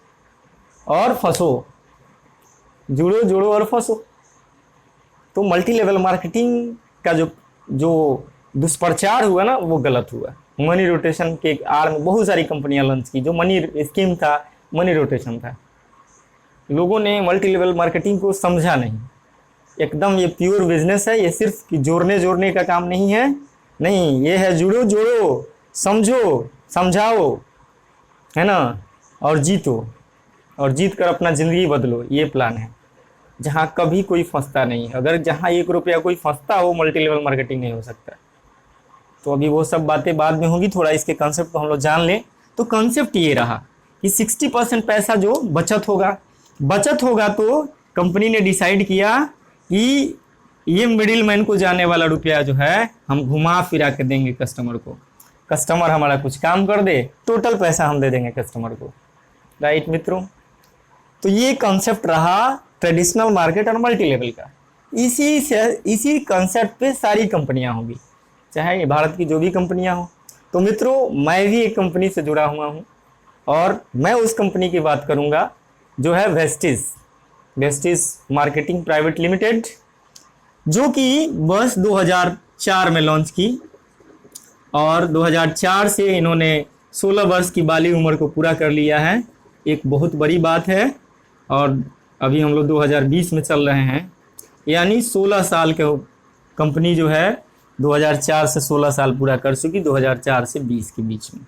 और फंसो, जुड़ो जोड़ो और फंसो। तो मल्टी लेवल मार्केटिंग का जो दुष्प्रचार हुआ ना, वो गलत हुआ। मनी रोटेशन के आड़ में बहुत सारी कंपनियां लॉन्च की, जो मनी स्कीम था, मनी रोटेशन था। लोगों ने मल्टी लेवल मार्केटिंग को समझा नहीं। एकदम ये प्योर बिजनेस है, ये सिर्फ जोड़ने का काम नहीं है, नहीं, ये है जुड़ो जोड़ो, समझो समझाओ, है ना, और जीतो, और जीत कर अपना ज़िंदगी बदलो। ये प्लान है, जहाँ कभी कोई फंसता नहीं। अगर जहाँ 1 रुपया कोई फंसता हो, मल्टी लेवल मार्केटिंग नहीं हो सकता। तो अभी वो सब बातें बाद में होंगी, थोड़ा इसके कंसेप्ट को हम लोग जान लें। तो कंसेप्ट ये रहा कि 60% पैसा जो बचत होगा तो कंपनी ने डिसाइड किया कि ये मिडिल मैन को जाने वाला रुपया जो है हम घुमा फिरा के देंगे कस्टमर को। कस्टमर हमारा कुछ काम कर दे, टोटल पैसा हम दे देंगे कस्टमर को, राइट मित्रों। तो ये कॉन्सेप्ट रहा ट्रेडिशनल मार्केट और मल्टी लेवल का। इसी कॉन्सेप्ट पे सारी कंपनियां होंगी, चाहे भारत की जो भी कंपनियां हो। तो मित्रों, मैं भी एक कंपनी से जुड़ा हुआ हूँ, और मैं उस कंपनी की बात करूँगा जो है वेस्टिज मार्केटिंग प्राइवेट लिमिटेड, जो कि वर्ष 2004 में लॉन्च की, और 2004 से इन्होंने 16 वर्ष की बाली उम्र को पूरा कर लिया है। एक बहुत बड़ी बात है। और अभी हम लोग 2020 में चल रहे हैं, यानी 16 साल के कंपनी जो है 2004 से 16 साल पूरा कर चुकी, 2004 से 20 के बीच में।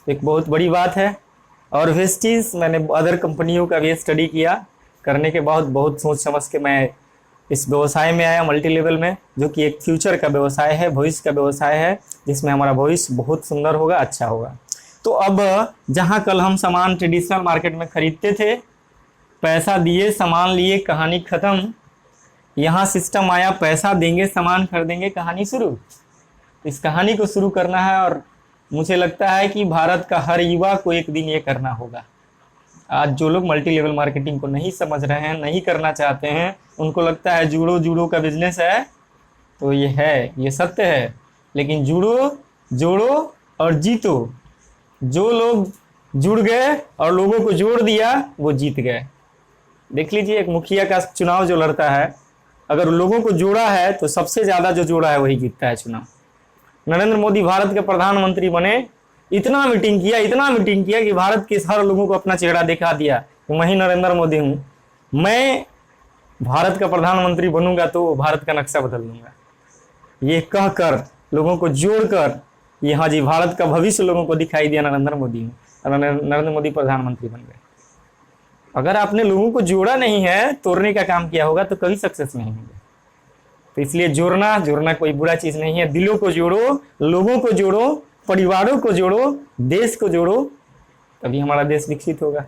एक बहुत बड़ी बात है। और वेस्टिज, मैंने अदर कंपनियों का भी स्टडी किया, करने के बाद बहुत सोच समझ के मैं इस व्यवसाय में आया, मल्टी लेवल में, जो कि एक फ्यूचर का व्यवसाय है, भविष्य का व्यवसाय है, जिसमें हमारा भविष्य बहुत सुंदर होगा, अच्छा होगा। तो अब जहां कल हम सामान ट्रेडिशनल मार्केट में खरीदते थे, पैसा दिए सामान लिए, कहानी खत्म। यहाँ सिस्टम आया, पैसा देंगे सामान खरीदेंगे, कहानी शुरू। इस कहानी को शुरू करना है और मुझे लगता है कि भारत का हर युवा को एक दिन ये करना होगा। आज जो लोग मल्टी लेवल मार्केटिंग को नहीं समझ रहे हैं, नहीं करना चाहते हैं, उनको लगता है जूडो जूडो का बिजनेस है, तो ये है, ये सत्य है। लेकिन जूडो जोड़ो और जीतो। जो लोग जुड़ गए और लोगों को जोड़ दिया वो जीत गए। देख लीजिए, एक मुखिया का चुनाव जो लड़ता है, अगर लोगों को जोड़ा है तो सबसे ज्यादा जो जोड़ा है वही जीतता है चुनाव। नरेंद्र मोदी भारत के प्रधानमंत्री बने, इतना मीटिंग किया कि भारत के हर लोगों को अपना चेहरा दिखा दिया कि मैं ही नरेंद्र मोदी हूं। मैं भारत का प्रधानमंत्री बनूंगा तो भारत का नक्शा बदल दूंगा। ये कहकर, लोगों को जोड़कर, ये हाँ जी, भारत का भविष्य लोगों को दिखाई दिया नरेंद्र मोदी ने, नरेंद्र मोदी प्रधानमंत्री बन गए। अगर आपने लोगों को जोड़ा नहीं है, तोड़ने का काम किया होगा तो कभी सक्सेस नहीं होगा। तो इसलिए जोड़ना कोई बुरा चीज नहीं है। दिलों को जोड़ो, लोगों को जोड़ो, परिवारों को जोड़ो, देश को जोड़ो, तभी हमारा देश विकसित होगा।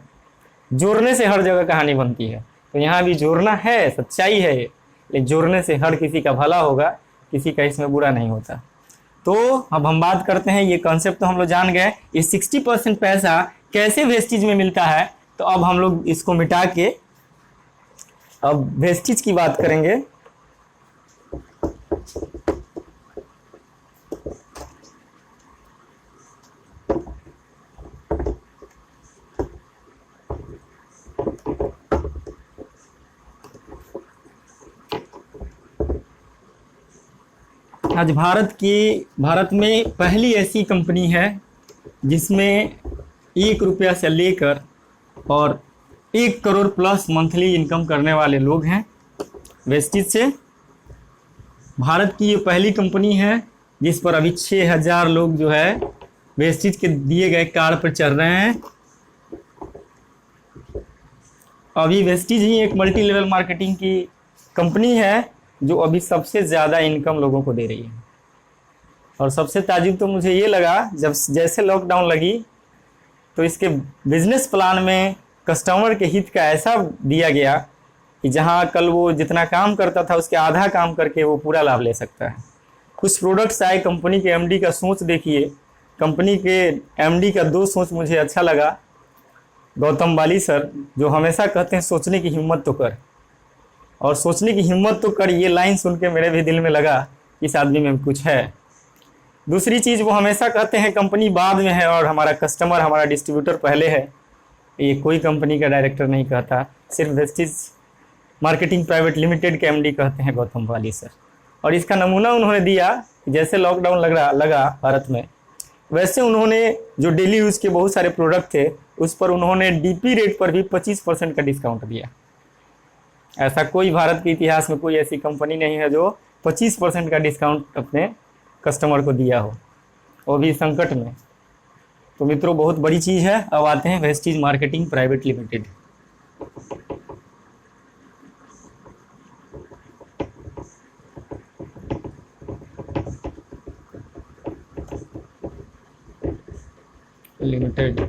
जोड़ने से हर जगह कहानी बनती है, तो यहाँ भी जोड़ना है, सच्चाई है। लेकिन जोड़ने से हर किसी का भला होगा, किसी का इसमें बुरा नहीं होता। तो अब हम बात करते हैं, ये कॉन्सेप्ट तो हम लोग जान गए, ये 60% पैसा कैसे वेस्टेज में मिलता है। तो अब हम लोग इसको मिटा के अब वेस्टेज की बात करेंगे। आज भारत में पहली ऐसी कंपनी है जिसमें 1 रुपया से लेकर और 1 करोड़ प्लस मंथली इनकम करने वाले लोग हैं वेस्टेज से। भारत की ये पहली कंपनी है जिस पर अभी 6000 लोग जो है वेस्टेज के दिए गए कार्ड पर चल रहे हैं। अभी वेस्टेज ही एक मल्टी लेवल मार्केटिंग की कंपनी है जो अभी सबसे ज़्यादा इनकम लोगों को दे रही है। और सबसे ताजुब तो मुझे ये लगा, जब जैसे लॉकडाउन लगी तो इसके बिजनेस प्लान में कस्टमर के हित का ऐसा दिया गया कि जहां कल वो जितना काम करता था उसके आधा काम करके वो पूरा लाभ ले सकता है। कुछ प्रोडक्ट्स आए, कंपनी के एमडी का सोच देखिए, कंपनी के एमडी का 2 सोच मुझे अच्छा लगा। गौतम बाली सर जो हमेशा कहते हैं सोचने की हिम्मत तो कर, और सोचने की हिम्मत तो कर, ये लाइन सुन के मेरे भी दिल में लगा इस आदमी में कुछ है। दूसरी चीज़ वो हमेशा कहते हैं कंपनी बाद में है और हमारा कस्टमर, हमारा डिस्ट्रीब्यूटर पहले है। ये कोई कंपनी का डायरेक्टर नहीं कहता, सिर्फ वेस्टेज मार्केटिंग प्राइवेट लिमिटेड के एमडी कहते हैं गौतम बाली सर। और इसका नमूना उन्होंने दिया, जैसे लॉकडाउन लगा भारत में, वैसे उन्होंने जो डेली यूज़ के बहुत सारे प्रोडक्ट थे उस पर उन्होंने डीपी रेट पर भी 25% का डिस्काउंट दिया। ऐसा कोई भारत के इतिहास में कोई ऐसी कंपनी नहीं है जो 25% का डिस्काउंट अपने कस्टमर को दिया हो, वो भी संकट में। तो मित्रों बहुत बड़ी चीज़ है। अब आते हैं wastage marketing private limited. Limited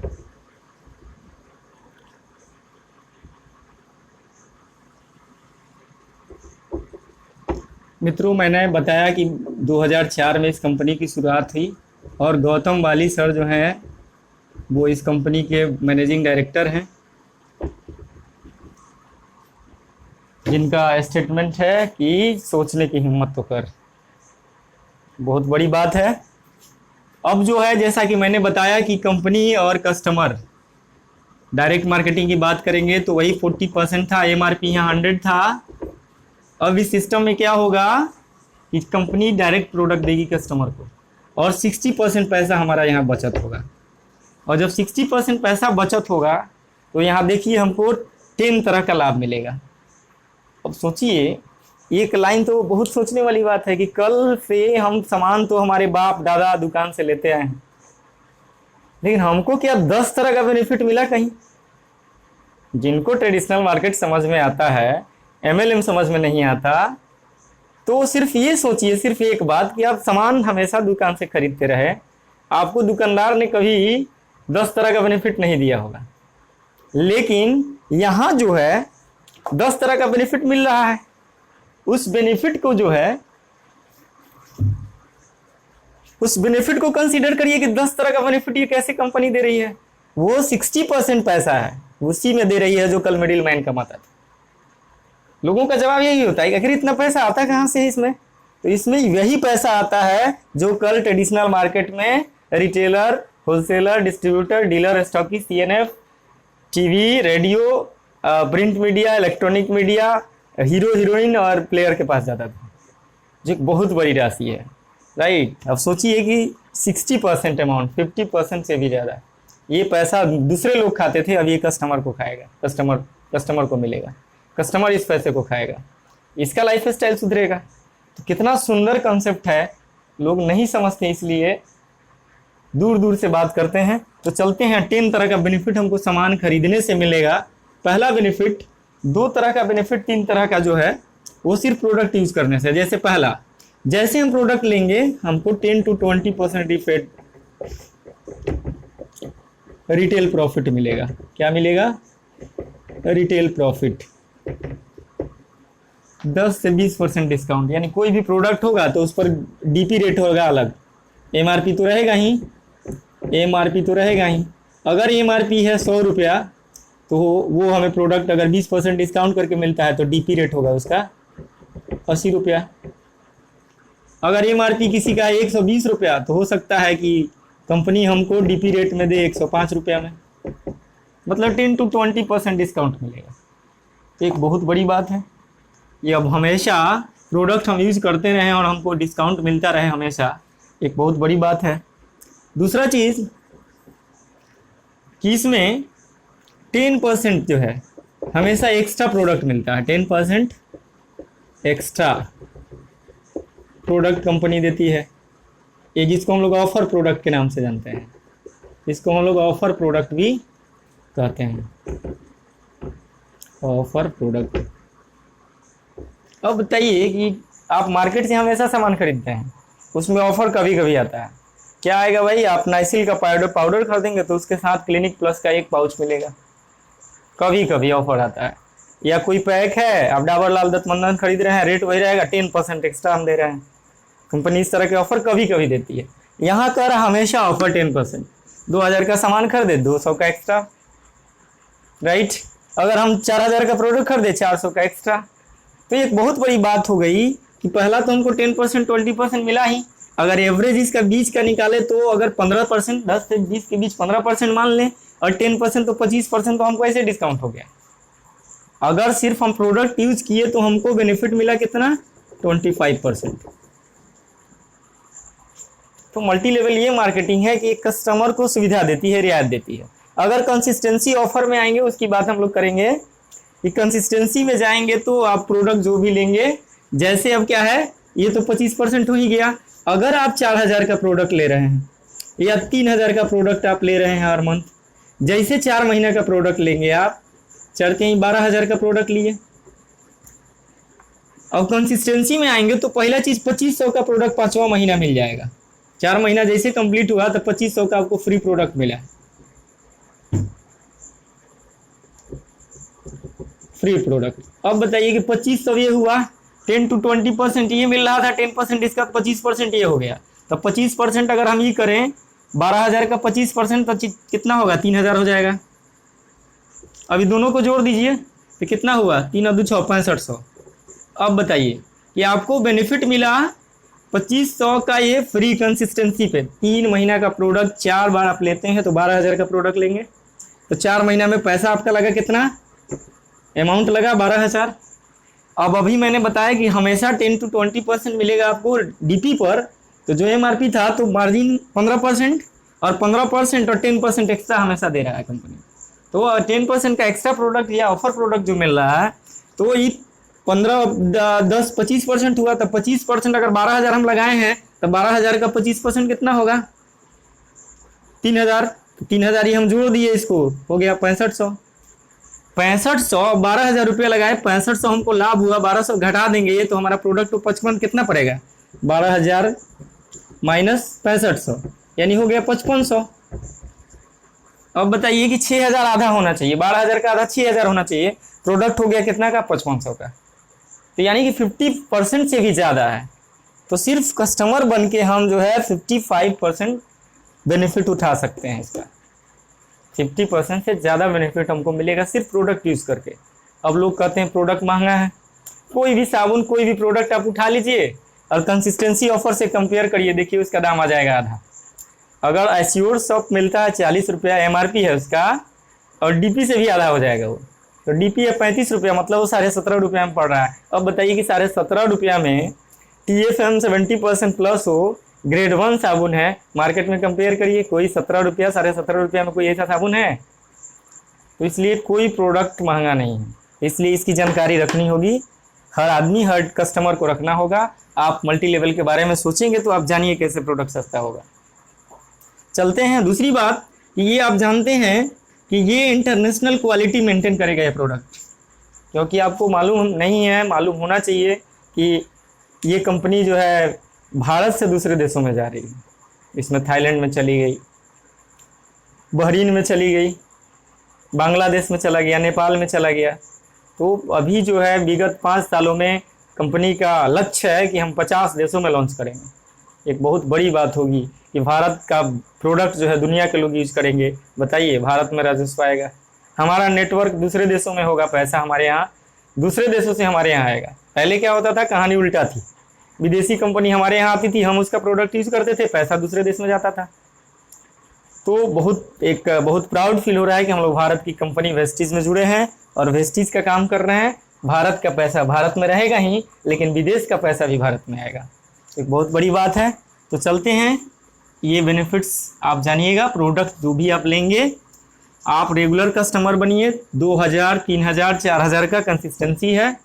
मित्रों, मैंने बताया कि 2004 में इस कंपनी की शुरुआत हुई और गौतम बाली सर जो हैं वो इस कंपनी के मैनेजिंग डायरेक्टर हैं, जिनका स्टेटमेंट है कि सोचने की हिम्मत तो कर। बहुत बड़ी बात है। अब जो है, जैसा कि मैंने बताया कि कंपनी और कस्टमर, डायरेक्ट मार्केटिंग की बात करेंगे तो वही 40% था, एमआरपी यहाँ 100 था। अब इस सिस्टम में क्या होगा कि कंपनी डायरेक्ट प्रोडक्ट देगी कस्टमर को और 60% पैसा हमारा यहाँ बचत होगा। और जब 60% पैसा बचत होगा तो यहाँ देखिए हमको 10 तरह का लाभ मिलेगा। अब सोचिए, एक लाइन तो बहुत सोचने वाली बात है कि कल से हम सामान तो हमारे बाप दादा दुकान से लेते आए हैं, लेकिन हमको क्या 10 तरह का बेनिफिट मिला कहीं। जिनको ट्रेडिशनल मार्केट समझ में आता है, एमएलएम समझ में नहीं आता, तो सिर्फ ये सोचिए, सिर्फ एक बात कि आप सामान हमेशा दुकान से खरीदते रहे, आपको दुकानदार ने कभी 10 तरह का बेनिफिट नहीं दिया होगा। लेकिन यहाँ जो है 10 तरह का बेनिफिट मिल रहा है। उस बेनिफिट को जो है उस बेनिफिट को कंसीडर करिए कि 10 तरह का बेनिफिट ये कैसे कंपनी दे रही है। वो 60% पैसा है उसी में दे रही है जो कल मिडिल मैन कमाता था। लोगों का जवाब यही होता है कि आखिर इतना पैसा आता कहाँ से है इसमें। तो इसमें वही पैसा आता है जो कल ट्रेडिशनल मार्केट में retailer, wholesaler, distributor, dealer, stocky, CNF, TV, radio, print media, electronic media, hero heroine और प्लेयर के पास जाता था, जो एक बहुत बड़ी राशि है। राइट। अब सोचिए कि 60% अमाउंट, 50% से भी ज़्यादा ये पैसा दूसरे लोग खाते थे, अब ये कस्टमर को खाएगा, कस्टमर को मिलेगा, कस्टमर इस पैसे को खाएगा, इसका लाइफ स्टाइल सुधरेगा। तो कितना सुंदर कॉन्सेप्ट है, लोग नहीं समझते इसलिए दूर दूर से बात करते हैं। तो चलते हैं, 10 तरह का बेनिफिट हमको सामान खरीदने से मिलेगा। पहला बेनिफिट, 2 तरह का बेनिफिट, 3 तरह का जो है वो सिर्फ प्रोडक्ट यूज करने से। जैसे पहला, जैसे हम प्रोडक्ट लेंगे हमको 10 to 20% रिटेल प्रॉफिट मिलेगा। क्या मिलेगा? Retail profit. 10 से 20% डिस्काउंट, यानी कोई भी प्रोडक्ट होगा तो उस पर डीपी रेट होगा अलग, एमआरपी तो रहेगा ही, एमआरपी तो रहेगा ही। अगर एमआरपी है 100 रुपया तो वो हमें प्रोडक्ट अगर 20% डिस्काउंट करके मिलता है तो डीपी रेट होगा उसका 80 रुपया। अगर एमआरपी किसी का 120 रुपया तो हो सकता है कि कंपनी हमको डीपी रेट में दे 105 रुपया में, मतलब 10 to 20% डिस्काउंट मिलेगा। तो एक बहुत बड़ी बात है ये। अब हमेशा प्रोडक्ट हम यूज करते रहें और हमको डिस्काउंट मिलता रहे हमेशा, एक बहुत बड़ी बात है। दूसरा चीज़ कि इसमें 10% जो है हमेशा एक्स्ट्रा प्रोडक्ट मिलता है। 10% एक्स्ट्रा प्रोडक्ट कंपनी देती है, ये जिसको हम लोग ऑफर प्रोडक्ट के नाम से जानते हैं, इसको हम लोग ऑफर प्रोडक्ट भी कहते हैं, ऑफर प्रोडक्ट। अब बताइए कि आप मार्केट से हमेशा सामान खरीदते हैं, उसमें ऑफर कभी कभी आता है। क्या आएगा भाई? आप नाइसिल का पाउडर खरीदेंगे तो उसके साथ क्लिनिक प्लस का 1 पाउच मिलेगा, कभी कभी ऑफर आता है। या कोई पैक है, आप डाबर लाल दंतमंजन खरीद रहे हैं, रेट वही रहेगा, 10% एक्स्ट्रा हम दे रहे हैं। कंपनी इस तरह के ऑफर कभी कभी देती है। यहाँ कर हमेशा ऑफर 10%, 2000 का सामान खरीदे 200 का एक्स्ट्रा। राइट। अगर हम 4000 का प्रोडक्ट खरीदे 400 का एक्स्ट्रा। तो एक बहुत बड़ी बात हो गई कि पहला तो हमको 10% 20% मिला ही, अगर एवरेज इसका बीच का निकाले तो अगर 15%, 10 से 20 के बीच 15% मान लें, और 10% तो 25%, तो हमको ऐसे डिस्काउंट हो गया। अगर सिर्फ हम प्रोडक्ट यूज किए तो हमको बेनिफिट मिला कितना? 25%। तो मल्टी लेवल ये मार्केटिंग है कि कस्टमर को सुविधा देती है, रियायत देती है। अगर कंसिस्टेंसी ऑफर में आएंगे, उसकी बात हम लोग करेंगे कि कंसिस्टेंसी में जाएंगे तो आप प्रोडक्ट जो भी लेंगे, जैसे अब क्या है, ये तो 25% हो ही गया। अगर आप 4000 का प्रोडक्ट ले रहे हैं या 3000 का प्रोडक्ट आप ले रहे हैं हर मंथ, जैसे 4 महीने का प्रोडक्ट लेंगे आप, चढ़ के ही 12000 का प्रोडक्ट लिए। और कंसिस्टेंसी में आएंगे तो पहला चीज 2500 का प्रोडक्ट 5वां महीना मिल जाएगा। 4 महीना जैसे कंप्लीट हुआ तो 2500 का आपको फ्री प्रोडक्ट मिला, फ्री प्रोडक्ट। अब बताइए कि 2500 ये हुआ, 10 to 20% ये मिल रहा था, 10% इसका, 25% ये हो गया। तो 25% अगर हम ये करें, 12000 का 25% तो कितना होगा? 3000 हो जाएगा। अभी दोनों को जोड़ दीजिए तो कितना हुआ? 3 और 2 6, 6500। अब बताइए कि आपको बेनिफिट मिला 2500 का ये फ्री कंसिस्टेंसी पे। 3 महीना का प्रोडक्ट 4 बार आप लेते हैं तो 12000 का प्रोडक्ट लेंगे तो 4 महीना में पैसा आपका लगा कितना? अमाउंट लगा 12000। अब अभी मैंने बताया कि हमेशा 10 to 20% मिलेगा आपको डीपी पर, तो जो एमआरपी था तो मार्जिन 15% और 15% और 10% एक्स्ट्रा हमेशा दे रहा है कंपनी। तो 10% का एक्स्ट्रा प्रोडक्ट या ऑफर प्रोडक्ट जो मिल रहा है, तो ये 15, 10, 25% हुआ। तो 25% अगर 12000 हम लगाए हैं तो 12000 का 25% कितना होगा? 3000। 3000 ही हम जोड़ दिए, इसको हो गया 6500। 6500, 12000 रुपया लगाए, 6500 हमको लाभ हुआ, 1200 घटा देंगे ये तो हमारा प्रोडक्ट तो 55 कितना पड़ेगा? 12000 माइनस 6500 यानी हो गया 5500। अब बताइए कि 6000 आधा होना चाहिए, 12000 का आधा 6000 होना चाहिए, प्रोडक्ट हो गया कितना का? 5500 का। तो यानी कि 50% से भी ज़्यादा है। तो सिर्फ कस्टमर बन के हम जो है 55% बेनिफिट उठा सकते हैं इसका। 50% से ज़्यादा बेनिफिट हमको मिलेगा सिर्फ प्रोडक्ट यूज़ करके। अब लोग कहते हैं प्रोडक्ट महंगा है, कोई भी साबुन कोई भी प्रोडक्ट आप उठा लीजिए और कंसिस्टेंसी ऑफर से कंपेयर करिए, देखिए उसका दाम आ जाएगा आधा। अगर एश्योर शॉप मिलता है 40 रुपया MRP है उसका, और DP से भी आधा हो जाएगा वो, तो DP है 35 रुपया, मतलब वो 17.5 रुपया में पड़ रहा है। अब बताइए कि 17.5 रुपया में TFM 70% प्लस हो, ग्रेड 1 साबुन है, मार्केट में कंपेयर करिए, कोई 17 रुपया 17.5 रुपया में कोई ऐसा साबुन है? तो इसलिए कोई प्रोडक्ट महंगा नहीं है, इसलिए इसकी जानकारी रखनी होगी। हर आदमी हर कस्टमर को रखना होगा। आप मल्टी लेवल के बारे में सोचेंगे तो आप जानिए कैसे प्रोडक्ट सस्ता होगा। चलते हैं दूसरी बात, ये आप जानते हैं कि ये इंटरनेशनल क्वालिटी मेंटेन करेगा ये प्रोडक्ट, क्योंकि आपको मालूम नहीं है, मालूम होना चाहिए कि ये कंपनी जो है भारत से दूसरे देशों में जा रही है। इसमें थाईलैंड में चली गई, बहरीन में चली गई, बांग्लादेश में चला गया, नेपाल में चला गया। तो अभी जो है विगत 5 सालों में कंपनी का लक्ष्य है कि हम 50 देशों में लॉन्च करेंगे। एक बहुत बड़ी बात होगी कि भारत का प्रोडक्ट जो है दुनिया के लोग यूज करेंगे। बताइए, भारत में राजस्व आएगा, हमारा नेटवर्क दूसरे देशों में होगा, पैसा हमारे यहाँ दूसरे देशों से हमारे यहाँ आएगा। पहले क्या होता था, कहानी उल्टा थी, विदेशी कंपनी हमारे यहाँ आती थी, हम उसका प्रोडक्ट यूज करते थे, पैसा दूसरे देश में जाता था। तो बहुत प्राउड फील हो रहा है कि हम लोग भारत की कंपनी वेस्टीज में जुड़े हैं और वेस्टीज का काम कर रहे हैं। भारत का पैसा भारत में रहेगा ही, लेकिन विदेश का पैसा भी भारत में आएगा। एक बहुत बड़ी बात है। तो चलते हैं, ये बेनिफिट्स आप जानिएगा। प्रोडक्ट जो भी आप लेंगे, आप रेगुलर कस्टमर बनिए। 2000, 3000, 4000 का कंसिस्टेंसी है।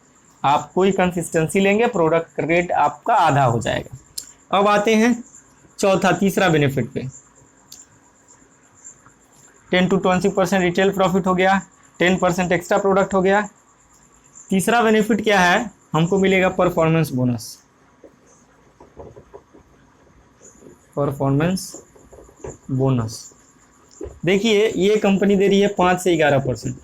आप कोई कंसिस्टेंसी लेंगे, प्रोडक्ट रेट आपका आधा हो जाएगा। अब आते हैं तीसरा बेनिफिट पे। 10 to 20% रिटेल प्रॉफिट हो गया, 10% एक्स्ट्रा प्रोडक्ट हो गया। तीसरा बेनिफिट क्या है, हमको मिलेगा परफॉर्मेंस बोनस। परफॉर्मेंस बोनस देखिए, ये कंपनी दे रही है 5 से 11%।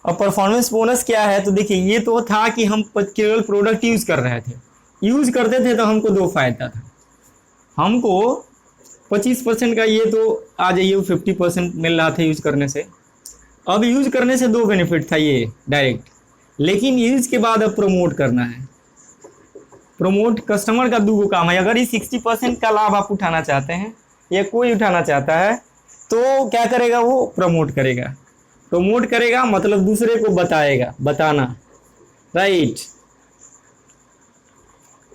अब परफॉर्मेंस बोनस क्या है, तो देखिए ये तो था कि हम केवल प्रोडक्ट यूज कर रहे थे, यूज करते थे तो हमको 2 फायदा था। हमको 25% का ये तो आ जाइए 50% मिल रहा था यूज करने से। अब यूज करने से 2 बेनिफिट था ये डायरेक्ट, लेकिन यूज के बाद अब प्रमोट करना है। प्रमोट कस्टमर का 2 काम है। अगर ये 60% का लाभ आप उठाना चाहते हैं या कोई उठाना चाहता है तो क्या करेगा, वो प्रमोट करेगा। प्रमोट करेगा मतलब दूसरे को बताएगा, बताना, राइट।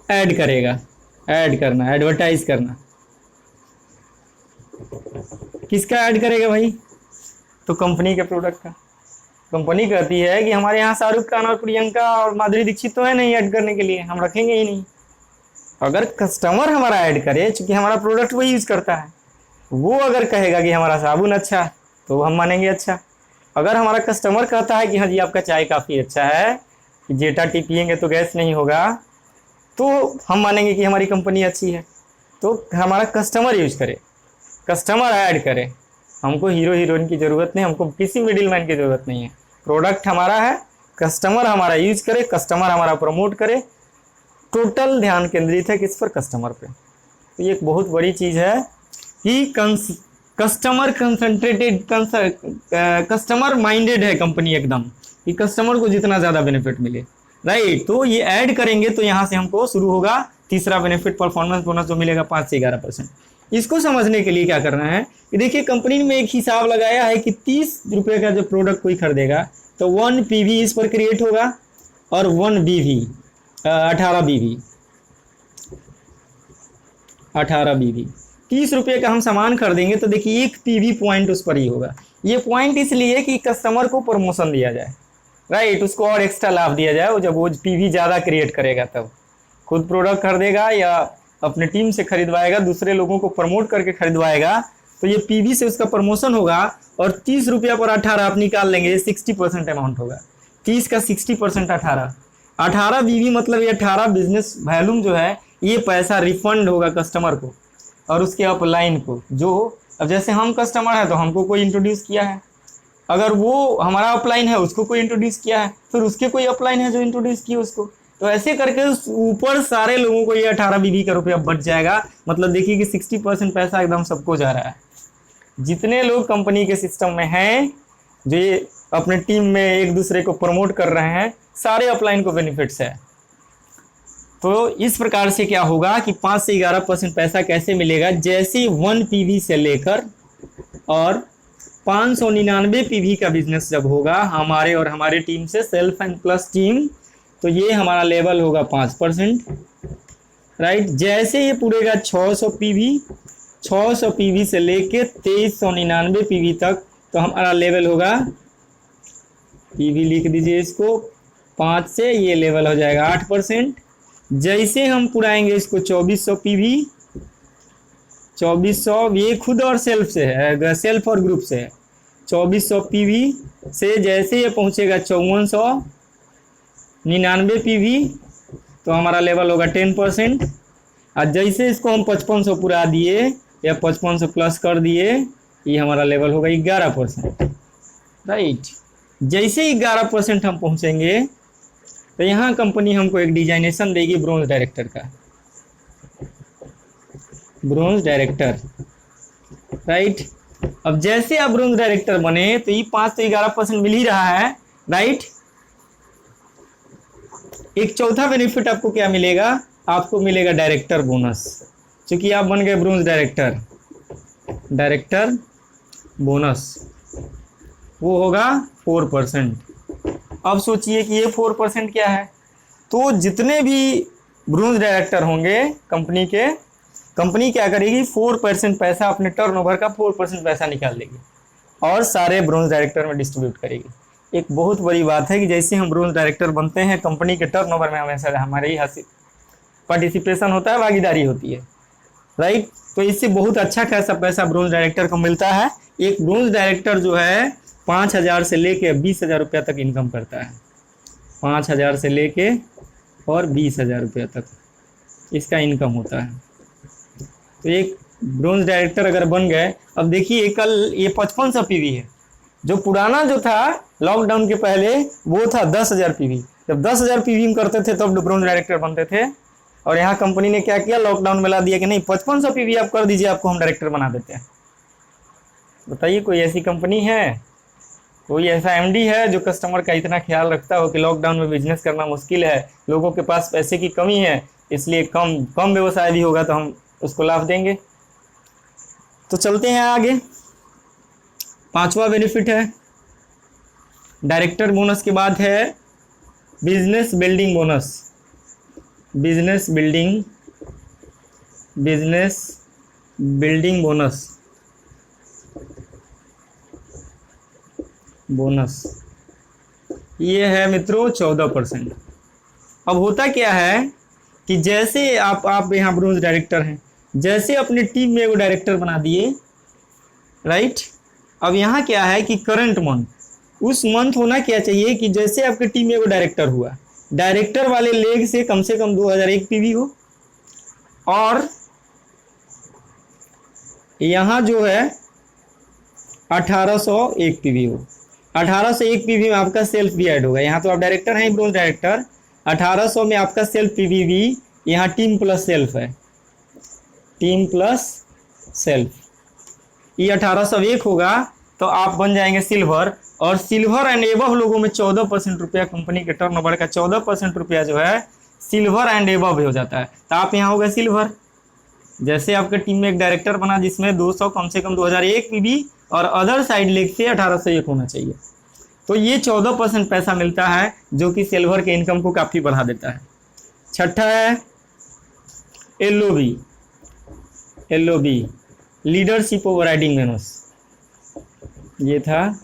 ऐड करेगा, ऐड करना, एडवर्टाइज करना। किसका ऐड करेगा भाई, तो कंपनी के प्रोडक्ट का। कंपनी कहती है कि हमारे यहाँ शाहरुख खान और प्रियंका और माधुरी दीक्षित तो है नहीं ऐड करने के लिए, हम रखेंगे ही नहीं। अगर कस्टमर हमारा ऐड करे, चूंकि हमारा प्रोडक्ट वो यूज करता है, वो अगर कहेगा कि हमारा साबुन अच्छा है तो हम मानेंगे अच्छा। अगर हमारा कस्टमर कहता है कि हाँ जी आपका चाय काफ़ी अच्छा है, जेटा टी पियेंगे तो गैस नहीं होगा, तो हम मानेंगे कि हमारी कंपनी अच्छी है। तो हमारा कस्टमर यूज करे, कस्टमर ऐड करे। हमको हीरो हीरोइन की ज़रूरत नहीं, हमको किसी मिडिल मैन की ज़रूरत नहीं है। प्रोडक्ट हमारा है, कस्टमर हमारा यूज करे, कस्टमर हमारा प्रमोट करे। टोटल ध्यान केंद्रित है किस पर, कस्टमर पे। तो ये एक बहुत बड़ी चीज़ है कि कस्टमर कंसंट्रेटेड, कस्टमर माइंडेड है कंपनी एकदम, कि कस्टमर को जितना ज़्यादा बेनिफिट मिले, राइट। तो ये ऐड करेंगे तो यहाँ से हमको शुरू होगा तीसरा बेनिफिट, परफॉर्मेंस बोनस जो मिलेगा 5 से 11%। इसको समझने के लिए क्या करना है कि देखिए कंपनी में एक हिसाब लगाया है कि 30 रुपये का जो प्रोडक्ट कोई खरीदेगा तो 1 PV इस पर क्रिएट होगा और 1 BV 18 BV 30 रुपये का हम सामान खरीदेंगे तो देखिए 1 PV पॉइंट उस पर ही होगा। ये पॉइंट इसलिए कि कस्टमर को प्रमोशन दिया जाए, राइट, उसको और एक्स्ट्रा लाभ दिया जाए। वो जब वो PV ज़्यादा क्रिएट करेगा तब खुद प्रोडक्ट खरीदेगा या अपने टीम से खरीदवाएगा, दूसरे लोगों को प्रमोट करके खरीदवाएगा, तो ये PV से उसका प्रमोशन होगा। और 30 रुपया पर 18 आप निकाल लेंगे, 60% अमाउंट होगा। 30 का 60% 18 BV मतलब ये 18 बिजनेस वैल्यूम जो है, ये पैसा रिफंड होगा कस्टमर को और उसके अपलाइन को। जो अब जैसे हम कस्टमर हैं तो हमको कोई इंट्रोड्यूस किया है, अगर वो हमारा अपलाइन है उसको कोई इंट्रोड्यूस किया है, फिर उसके कोई अपलाइन है जो इंट्रोड्यूस किया उसको, तो ऐसे करके ऊपर सारे लोगों को ये 18 बीबी का रुपया बच जाएगा। मतलब देखिए कि 60% पैसा एकदम सबको जा रहा है। जितने लोग कंपनी के सिस्टम में हैं, जो ये अपने टीम में एक दूसरे को प्रमोट कर रहे हैं, सारे अपलाइन को बेनिफिट्स है। तो इस प्रकार से क्या होगा कि 5 से 11% पैसा कैसे मिलेगा, जैसे 1 पीवी से लेकर और 599 पीवी का बिजनेस जब होगा हमारे और हमारे टीम से, सेल्फ एंड प्लस टीम, तो ये हमारा लेवल होगा 5%, राइट। जैसे ये पूरेगा 600 पीवी, 600 पीवी से लेके 2399 पीवी तक, तो हमारा लेवल होगा, पीवी लिख दीजिए इसको, 5 से ये लेवल हो जाएगा 8%। जैसे हम पुराएंगे इसको 2400 पीवी, 2400 ये खुद और सेल्फ से है, सेल्फ और ग्रुप से है। 2400 पीवी से जैसे ये पहुंचेगा 5499 पीवी, तो हमारा लेवल होगा 10%। और जैसे इसको हम 5500 पुरा दिए या 5500 प्लस कर दिए, ये हमारा लेवल होगा 11%, राइट। जैसे 11% हम पहुंचेंगे तो यहाँ कंपनी हमको एक डिजाइनेशन देगी ब्रोंज डायरेक्टर का, ब्रोंज डायरेक्टर, राइट। अब जैसे आप ब्रोंज डायरेक्टर बने तो ये 5 से 11% मिल ही रहा है, राइट। एक चौथा बेनिफिट आपको क्या मिलेगा, आपको मिलेगा डायरेक्टर बोनस। क्योंकि आप बन गए ब्रोंज डायरेक्टर, डायरेक्टर बोनस वो होगा 4%। अब सोचिए कि ये 4% क्या है, तो जितने भी ब्रोंज डायरेक्टर होंगे कंपनी के, कंपनी क्या करेगी, 4% पैसा अपने टर्नओवर का 4% पैसा निकाल लेगी और सारे ब्रोंज डायरेक्टर में डिस्ट्रीब्यूट करेगी। एक बहुत बड़ी बात है कि जैसे हम ब्रोंज डायरेक्टर बनते हैं, कंपनी के टर्नओवर में हमेशा हमारे ही पार्टिसिपेशन होता है, भागीदारी होती है, राइट। तो इससे बहुत अच्छा खासा पैसा ब्रोंज डायरेक्टर को मिलता है। एक ब्रोंज डायरेक्टर जो है 5000 से लेके 20,000 रुपया तक इनकम करता है, 5000 से लेके और 20,000 रुपया तक इसका इनकम होता है। तो एक ब्रोंज डायरेक्टर अगर बन गए, अब देखिए कल ये 5500 पीवी है, जो पुराना जो था लॉकडाउन के पहले वो था 10,000 पीवी। जब 10,000 पीवी में करते थे तब ब्रोंज डायरेक्टर बनते थे, और यहाँ कंपनी ने क्या किया, लॉकडाउन में ला दिया कि नहीं 5500 पीवी आप कर दीजिए, आपको हम डायरेक्टर बना देते हैं। बताइए कोई ऐसी कंपनी है, कोई ऐसा एमडी है जो कस्टमर का इतना ख्याल रखता हो कि लॉकडाउन में बिजनेस करना मुश्किल है, लोगों के पास पैसे की कमी है, इसलिए कम व्यवसाय भी होगा तो हम उसको लाभ देंगे। तो चलते हैं आगे। 5वां बेनिफिट है डायरेक्टर बोनस के बाद है business building bonus. Business building bonus ये है मित्रों 14%। अब होता क्या है कि जैसे आप यहाँ ब्रोंज डायरेक्टर हैं, जैसे अपनी टीम में एगो डायरेक्टर बना दिए, राइट। अब यहाँ क्या है कि करंट मंथ, उस मंथ होना क्या चाहिए कि जैसे आपकी टीम में एगो डायरेक्टर हुआ, डायरेक्टर वाले लेग से कम 2001 पीवी हो, और यहाँ जो है 1801 पीवी हो। 1801 पीवी में आपका सेल्फ भी ऐड होगा। यहाँ तो आप डायरेक्टर हैं ब्रोंज डायरेक्टर, 1800 में आपका सेल्फ पीवी भी, यहाँ टीम प्लस सेल्फ है, टीम प्लस सेल्फ, ये 1801 होगा तो आप बन जाएंगे सिल्वर। और सिल्वर एंड एबव लोगों में 14% रुपया, कंपनी के टर्नओवर का 14% रुपया जो है सिल्वर एंड एबव हो जाता है, तो आप यहाँ हो गए सिल्वर। जैसे आपके टीम में एक डायरेक्टर बना जिसमें 200 कम से कम 2001 पीवी और अदर साइड लेग से 1801 होना चाहिए, तो ये 14% पैसा मिलता है, जो कि सिल्वर के इनकम को काफ़ी बढ़ा देता है। छठा है एलओबी लीडरशिप ओवरराइडिंग बोनस। ये था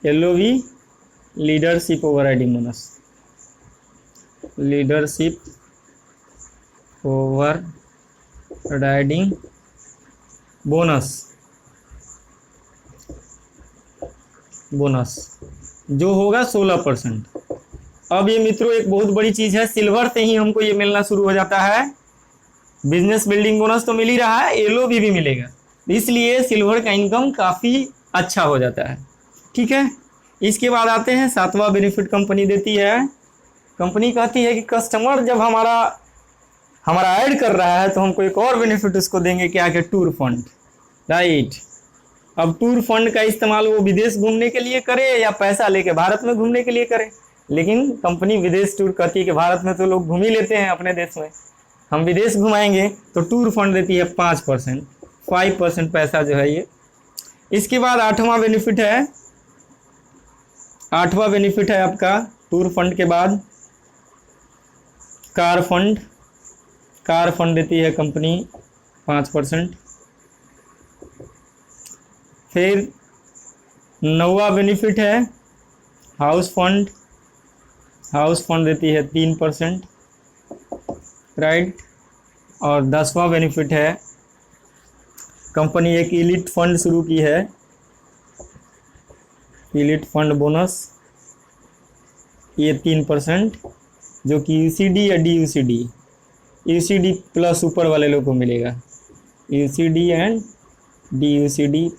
LOB leadership overriding bonus, leadership overriding bonus जो होगा 16%। अब ये मित्रों एक बहुत बड़ी चीज़ है, सिल्वर से ही हमको ये मिलना शुरू हो जाता है। बिजनेस बिल्डिंग बोनस तो मिल ही रहा है, एलओबी भी मिलेगा, इसलिए सिल्वर का इनकम काफ़ी अच्छा हो जाता है, ठीक है। इसके बाद आते हैं 7वां बेनिफिट कंपनी देती है कंपनी कहती है कि कस्टमर जब हमारा ऐड कर रहा है तो हमको एक और बेनिफिट उसको देंगे, क्या कि टूर फंड, राइट। अब टूर फंड का इस्तेमाल वो विदेश घूमने के लिए करे या पैसा लेके भारत में घूमने के लिए करे, लेकिन कंपनी विदेश टूर कहती है कि भारत में तो लोग घूम ही लेते हैं अपने देश में, हम विदेश घुमाएंगे तो टूर फंड देती है 5%, 5% पैसा जो है ये। इसके बाद आठवां बेनिफिट है आपका टूर फंड के बाद कार फंड देती है कंपनी 5%। फिर 9वां बेनिफिट है हाउस फंड देती है 3%, राइट। और 10वां बेनिफिट है कंपनी एक इलीट फंड शुरू की है, इलीट फंड बोनस, ये 3%, जो कि यूसीडी या यूसीडी प्लस ऊपर वाले लोग को मिलेगा, UCD and DUCD,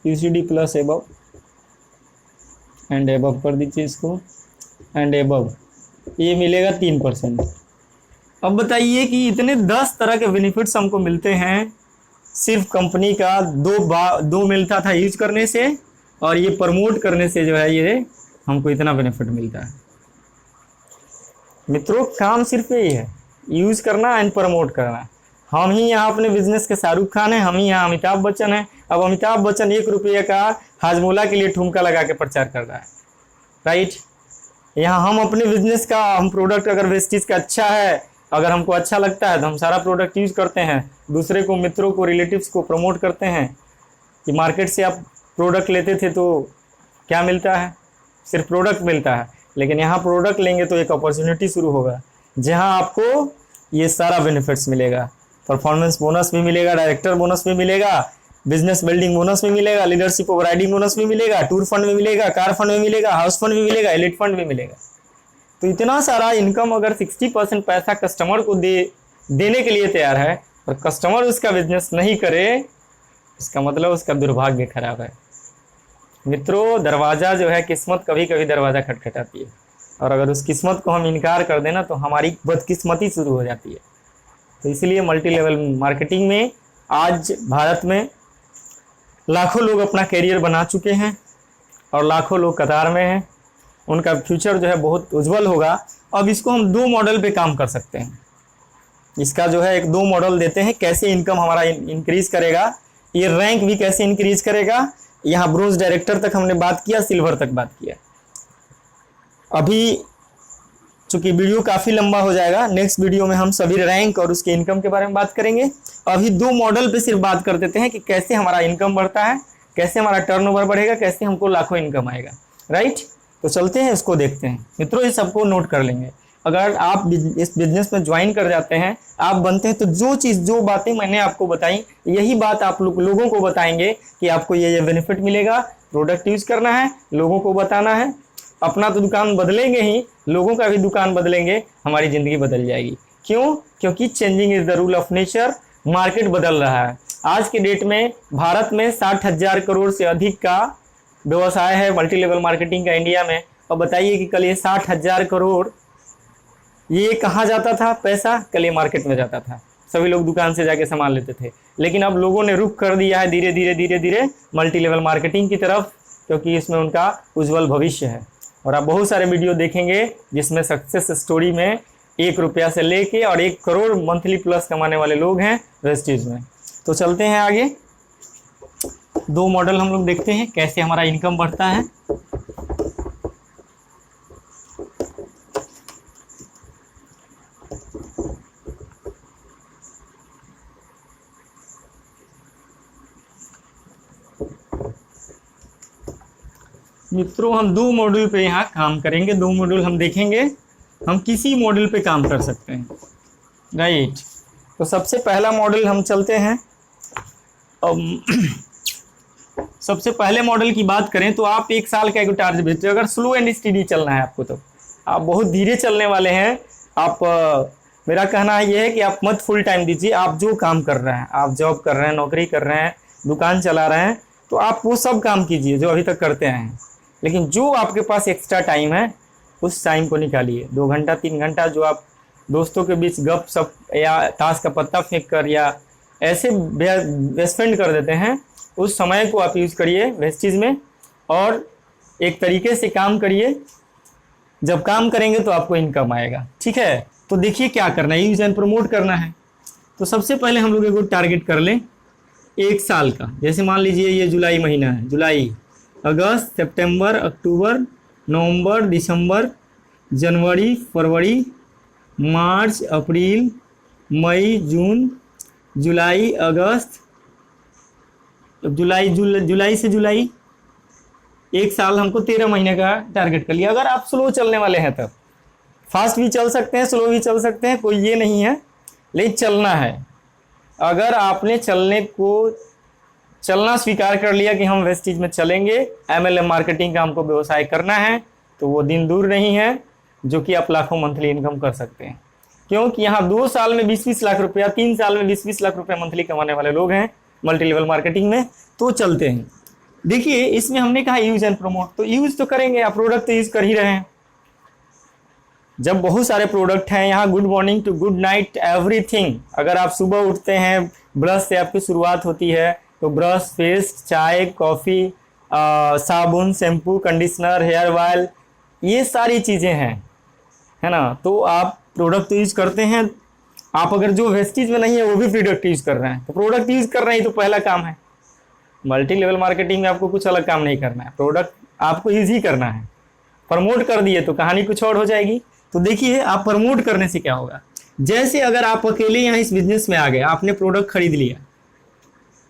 UCD plus above and above कर दीजिए इसको, एंड एबव, ये मिलेगा 3%। अब बताइए कि इतने 10 तरह के बेनिफिट्स हमको मिलते हैं, सिर्फ कंपनी का दो मिलता था यूज करने से, और ये प्रमोट करने से जो है ये हमको इतना बेनिफिट मिलता है। मित्रों, काम सिर्फ यही है, यूज करना एंड प्रमोट करना। हम ही यहाँ अपने बिजनेस के शाहरुख खान हैं, हम ही यहाँ अमिताभ बच्चन हैं। अब अमिताभ बच्चन 1 रुपये का हाजमोला के लिए ठुमका लगा के प्रचार कर रहा है, राइट। यहाँ हम अपने बिजनेस का, हम प्रोडक्ट अगर वेस्टेज का अच्छा है, अगर हमको अच्छा लगता है तो हम सारा प्रोडक्ट यूज करते हैं, दूसरे को, मित्रों को, रिलेटिव्स को प्रमोट करते हैं कि मार्केट से आप प्रोडक्ट लेते थे तो क्या मिलता है, सिर्फ प्रोडक्ट मिलता है, लेकिन यहाँ प्रोडक्ट लेंगे तो एक अपॉर्चुनिटी शुरू होगा जहाँ आपको ये सारा बेनिफिट्स मिलेगा। परफॉर्मेंस बोनस भी मिलेगा, डायरेक्टर बोनस भी मिलेगा, बिजनेस बिल्डिंग बोनस भी मिलेगा, लीडरशिप ओवरराइडिंग बोनस भी मिलेगा, टूर फंड भी मिलेगा, कार फंड भी मिलेगा, हाउस फंड भी मिलेगा, एलिट फंड भी मिलेगा। तो इतना सारा इनकम अगर 60% पैसा कस्टमर को देने के लिए तैयार है और कस्टमर उसका बिजनेस नहीं करे, इसका मतलब उसका दुर्भाग्य खराब है। मित्रों, दरवाज़ा जो है, किस्मत कभी कभी दरवाज़ा खटखटाती है, और अगर उस किस्मत को हम इनकार कर देना तो हमारी बदकिस्मती शुरू हो जाती है। तो इसलिए मल्टी लेवल मार्केटिंग में आज भारत में लाखों लोग अपना करियर बना चुके हैं और लाखों लोग कतार में हैं, उनका फ्यूचर जो है बहुत उज्जवल होगा। अब इसको हम 2 मॉडल पे काम कर सकते हैं। इसका जो है 2 मॉडल देते हैं, कैसे इनकम हमारा इंक्रीज करेगा, ये रैंक भी कैसे इंक्रीज करेगा। यहाँ ब्रोंज डायरेक्टर तक हमने बात किया, सिल्वर तक बात किया। अभी चूंकि वीडियो काफ़ी लंबा हो जाएगा, नेक्स्ट वीडियो में हम सभी रैंक और उसके इनकम के बारे में बात करेंगे। अभी 2 मॉडल पे सिर्फ बात कर देते हैं कि कैसे हमारा इनकम बढ़ता है, कैसे हमारा टर्नओवर बढ़ेगा, कैसे हमको लाखों इनकम आएगा, राइट। तो चलते हैं, इसको देखते हैं। मित्रों, ये सबको नोट कर लेंगे। अगर आप इस बिजनेस में ज्वाइन कर जाते हैं, आप बनते हैं, तो जो बातें मैंने आपको बताई, यही बात आप लोगों को बताएंगे कि आपको ये बेनिफिट मिलेगा। प्रोडक्ट यूज करना है, लोगों को बताना है। अपना तो दुकान बदलेंगे ही, लोगों का भी दुकान बदलेंगे, हमारी ज़िंदगी बदल जाएगी। क्यों? क्योंकि changing is the rule of nature. Market बदल रहा है। आज के डेट में भारत में 60,000 करोड़ से अधिक का व्यवसाय है मल्टी लेवल मार्केटिंग का इंडिया में। और बताइए कि कल ये 60,000 करोड़ ये कहाँ जाता था पैसा? कल ये मार्केट में जाता था, सभी लोग दुकान से जाके सामान लेते थे। लेकिन अब लोगों ने रुख कर दिया है धीरे धीरे मल्टी लेवल मार्केटिंग की तरफ, क्योंकि इसमें उनका उज्जवल भविष्य है। और आप बहुत सारे वीडियो देखेंगे जिसमें सक्सेस स्टोरी में 1 रुपया से लेके और 1 करोड़ मंथली प्लस कमाने वाले लोग हैं वेस्टेज में। तो चलते हैं आगे, 2 मॉडल हम लोग देखते हैं कैसे हमारा इनकम बढ़ता है। मित्रों, हम 2 मॉड्यूल पे यहाँ काम करेंगे। 2 मॉड्यूल हम देखेंगे, हम किसी मॉड्यूल पे काम कर सकते हैं, राइट। तो सबसे पहला मॉडल हम चलते हैं। सबसे पहले मॉडल की बात करें तो आप 1 साल का एक टारगेट भेजते हो। अगर स्लो एंड स्टडी चलना है आपको, तो आप बहुत धीरे चलने वाले हैं। आप मेरा कहना ये है कि आप मत फुल टाइम दीजिए। आप जो काम कर रहे हैं, आप जॉब कर रहे हैं, नौकरी कर रहे हैं, दुकान चला रहे हैं, तो आप वो सब काम कीजिए जो अभी तक करते आए हैं। लेकिन जो आपके पास एक्स्ट्रा टाइम है, उस टाइम को निकालिए। 2 घंटा 3 घंटा जो आप दोस्तों के बीच गप सप या ताश का पत्ता फेंक कर या ऐसे स्पेंड कर देते हैं, उस समय को आप यूज़ करिए वेस्टेज में और एक तरीके से काम करिए। जब काम करेंगे तो आपको इनकम आएगा। ठीक है, तो देखिए क्या करना है, यूज एंड प्रमोट करना है। तो सबसे पहले हम लोग एक टारगेट कर लें 1 साल का। जैसे मान लीजिए ये जुलाई महीना है, जुलाई, अगस्त, सितंबर, अक्टूबर, नवंबर, दिसंबर, जनवरी, फरवरी, मार्च, अप्रैल, मई, जून, जुलाई, अगस्त, जुलाई से जुलाई, 1 साल हमको 13 महीने का टारगेट कर लिया। अगर आप स्लो चलने वाले हैं तब, फास्ट भी चल सकते हैं, स्लो भी चल सकते हैं, कोई ये नहीं है, लेकिन चलना है। अगर आपने चलना स्वीकार कर लिया कि हम वेस्टेज में चलेंगे, MLM मार्केटिंग का हमको व्यवसाय करना है, तो वो दिन दूर नहीं है जो कि आप लाखों मंथली इनकम कर सकते हैं। क्योंकि यहाँ 2 साल में 20-20 लाख रुपया, 3 साल में 20-20 लाख रुपया मंथली कमाने वाले लोग हैं मल्टी लेवल मार्केटिंग में, तो चलते हैं। देखिए इसमें हमने कहा यूज एंड प्रमोट, तो यूज तो करेंगे, आप प्रोडक्ट तो यूज कर ही रहे हैं। जब बहुत सारे प्रोडक्ट हैं यहाँ, good morning to good night everything. अगर आप सुबह उठते हैं, ब्रश से आपकी शुरुआत होती है, तो ब्रश, पेस्ट, चाय, कॉफ़ी, साबुन, शैम्पू, कंडीशनर, हेयर ऑयल, ये सारी चीज़ें हैं, है ना। तो आप प्रोडक्ट तो यूज करते हैं। आप अगर जो वेस्टेज में नहीं है वो भी प्रोडक्ट यूज कर रहे हैं, तो प्रोडक्ट यूज कर रहे हैं, तो पहला काम है। मल्टी लेवल मार्केटिंग में आपको कुछ अलग काम नहीं करना है, प्रोडक्ट आपको यूज ही करना है। प्रमोट कर दिए तो कहानी कुछ और हो जाएगी। तो देखिए आप प्रमोट करने से क्या होगा, जैसे अगर आप अकेले यहाँ इस बिजनेस में आ गए, आपने प्रोडक्ट खरीद लिया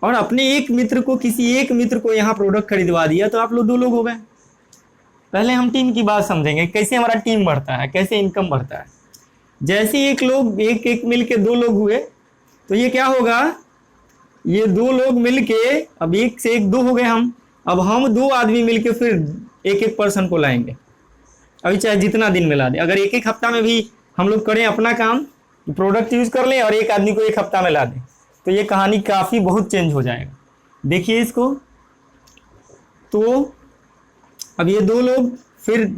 और अपने किसी एक मित्र को यहाँ प्रोडक्ट खरीदवा दिया, तो आप लोग 2 लोग हो गए। पहले हम टीम की बात समझेंगे, कैसे हमारा टीम बढ़ता है, कैसे इनकम बढ़ता है। जैसे एक मिल के 2 लोग हुए, तो ये क्या होगा, ये 2 लोग मिल के, अब 1 से 1 2 हो गए हम। अब हम 2 आदमी मिल के फिर एक पर्सन को लाएंगे, अभी चाहे जितना दिन में ला दें। अगर एक हफ्ता में भी हम लोग करें अपना काम, प्रोडक्ट यूज कर लें और एक आदमी को 1 हफ्ता में ला दें, तो ये कहानी काफ़ी बहुत चेंज हो जाएगा। देखिए इसको, तो अब ये 2 लोग, फिर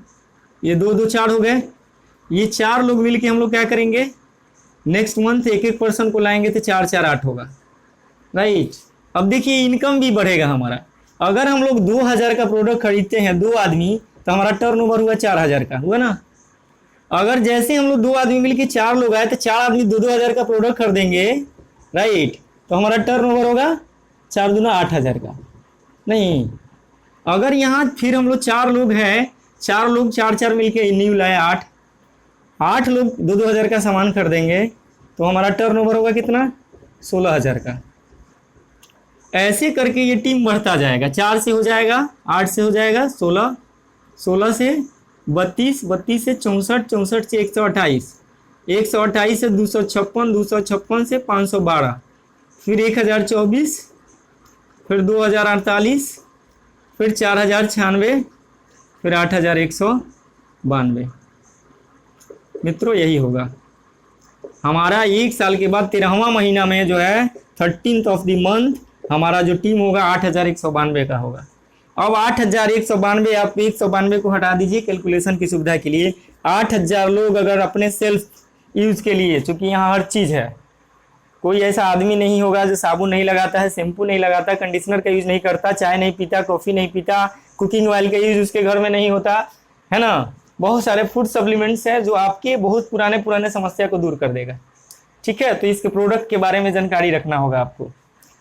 ये 2 4 हो गए। ये 4 लोग मिलके हम लोग क्या करेंगे, नेक्स्ट मंथ एक पर्सन को लाएंगे, तो 4 4 8 होगा, राइट। अब देखिए इनकम भी बढ़ेगा हमारा। अगर हम लोग 2000 का प्रोडक्ट खरीदते हैं 2 आदमी, तो हमारा टर्नओवर हुआ 4000 का, हुआ ना। अगर जैसे हम लोग 2 आदमी मिलके 4 लोग आए, तो 4 आदमी 2-2 हज़ार का प्रोडक्ट खरीदेंगे, राइट, तो हमारा टर्नओवर होगा 4 दूना 8000 का। नहीं, अगर यहाँ फिर हम लोग 4 लोग हैं, 4 लोग 4 मिलके न्यू लाए, 8 लोग 2-2 हज़ार का सामान खरीदेंगे, तो हमारा टर्नओवर होगा कितना, 16000 का। ऐसे करके ये टीम बढ़ता जाएगा। 4 से हो जाएगा, 8 से हो जाएगा 16, 16 से 32, 32 से 64, 64 से 128, 128 से 256, 256 से 512, फिर 1024, फिर 2048, फिर 4096, फिर 8192। मित्रों यही होगा हमारा 1 साल के बाद 13वां महीना में जो है 13th ऑफ द मंथ हमारा जो टीम होगा 8192 का होगा। अब 8192, आप 192 को हटा दीजिए कैलकुलेशन की सुविधा के लिए। 8000 लोग अगर अपने सेल्फ यूज़ के लिए, चूँकि यहाँ हर चीज़ है, कोई ऐसा आदमी नहीं होगा जो साबुन नहीं लगाता है, शैम्पू नहीं लगाता, कंडीशनर का यूज़ नहीं करता, चाय नहीं पीता, कॉफ़ी नहीं पीता, कुकिंग ऑयल का यूज़ उसके घर में नहीं होता है ना। बहुत सारे फूड सप्लीमेंट्स हैं जो आपके बहुत पुराने समस्या को दूर कर देगा। ठीक है, तो इसके प्रोडक्ट के बारे में जानकारी रखना होगा आपको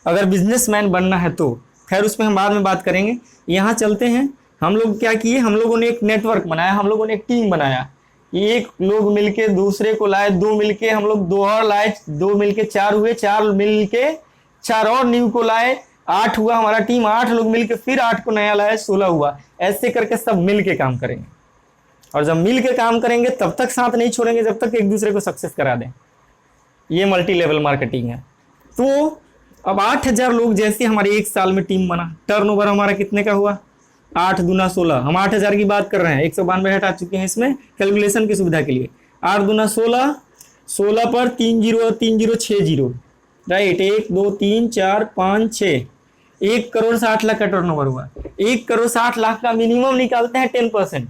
अगर बिजनेसमैन बनना है तो। खैर उसमें हम बाद में बात करेंगे। यहाँ चलते हैं, हम लोग क्या किए, हम लोगों ने एक नेटवर्क बनाया, हम लोगों ने एक टीम बनाया। एक लोग मिलके दूसरे को लाए, 2 मिलके हम लोग 2 और लाए, 2 मिलके 4 हुए, 4 मिलके 4 और न्यू को लाए, 8 हुआ हमारा टीम। 8 लोग मिलके फिर 8 को नया लाए, 16 हुआ। ऐसे करके सब मिल के काम करेंगे, और जब मिल के काम करेंगे तब तक साथ नहीं छोड़ेंगे जब तक एक दूसरे को सक्सेस करा दें। ये मल्टी लेवल मार्केटिंग है। तो अब 8000 लोग जैसे हमारे 1 साल में टीम बना, टर्नओवर हमारा कितने का हुआ, 8 दूना 16। हम 8000 की बात कर रहे हैं, 192 हटा चुके हैं इसमें कैलकुलेशन की सुविधा के लिए। 8 दूना 16, 16 पर 3 0 3 0 6 0, राइट, 1 2 3 4 5 6, 1 करोड़ 60 लाख का टर्नओवर हुआ। 1 करोड़ 60 लाख का मिनिमम निकालते हैं 10%।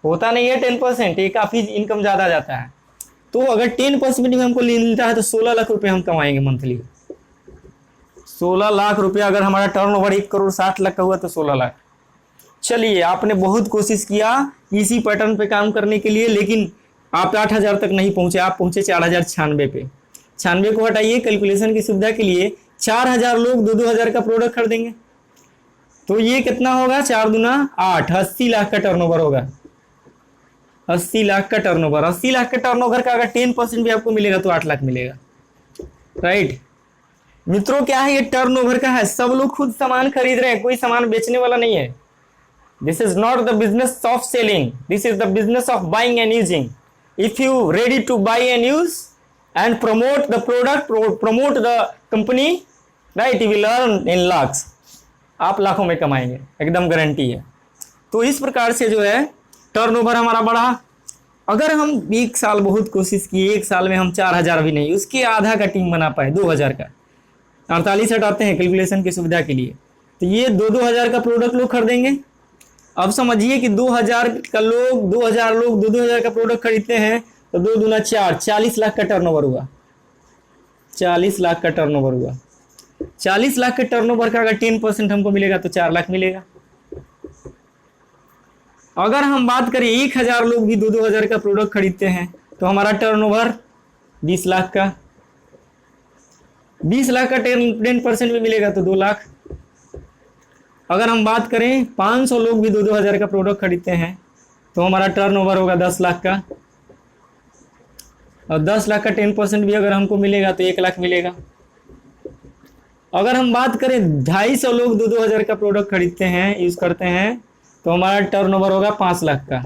होता नहीं है 10%, ये काफ़ी इनकम ज़्यादा जाता है। तो अगर 10% भी हमको मिलता है तो 16 लाख रुपए हम कमाएंगे मंथली। 16 लाख रुपया अगर हमारा टर्नओवर 1,60,00,000 का हुआ तो 16 लाख। चलिए, आपने बहुत कोशिश किया इसी पैटर्न पे काम करने के लिए, लेकिन आप 8,000 तक नहीं पहुंचे, आप पहुंचे 4,096 पे। 96 को हटाइए, कैलकुलेशन की सुविधा के लिए 4,000 लोग 2,000 का प्रोडक्ट खरीदेंगे तो ये कितना होगा, 4 दूना 8, 80 लाख का टर्नओवर होगा। 80 लाख का टर्नओवर, 80 लाख का टर्नओवर का अगर 10% भी आपको मिलेगा तो 8 लाख मिलेगा, राइट। मित्रों, क्या है ये टर्नओवर का है, सब लोग खुद सामान खरीद रहे हैं, कोई सामान बेचने वाला नहीं है। This is not the business of selling, this is the business of buying and using. If you ready two by and use and promote the product, promote the company, right, you will earn in lakhs. आप लाखों में कमाएंगे, एकदम guarantee है। तो इस प्रकार से जो है टर्नओवर हमारा बढ़ा। अगर हम एक साल बहुत कोशिश किए, एक साल में हम 4,000 भी नहीं, उसके आधा का टीम बना पाए 2,000 का, 48 हटाते हैं कैलकुलेशन की सुविधा के लिए, तो ये 2,000 का प्रोडक्ट लोग खरीदेंगे। अब समझिए कि 2,000 का लोग 2,000 लोग 2,000 का प्रोडक्ट खरीदते हैं तो 2 दूना 4, 40 लाख का टर्नओवर हुआ। 40 लाख का टर्नओवर हुआ। 40 लाख के टर्नओवर का अगर 10% हमको मिलेगा तो 4 लाख मिलेगा। अगर हम बात करें 1,000 लोग भी 2,000 का प्रोडक्ट खरीदते हैं तो हमारा टर्नओवर 20 लाख का। 20 लाख का 10% भी मिलेगा तो 2 लाख। अगर हम बात करें 500 लोग भी 2,000 का प्रोडक्ट खरीदते हैं तो हमारा टर्नओवर होगा 10 लाख का, और 10 लाख का 10% भी अगर हमको मिलेगा तो 1 लाख मिलेगा। अगर हम बात करें 250 लोग 2,000 का प्रोडक्ट खरीदते हैं, यूज करते हैं, तो हमारा टर्नओवर होगा 5 लाख का।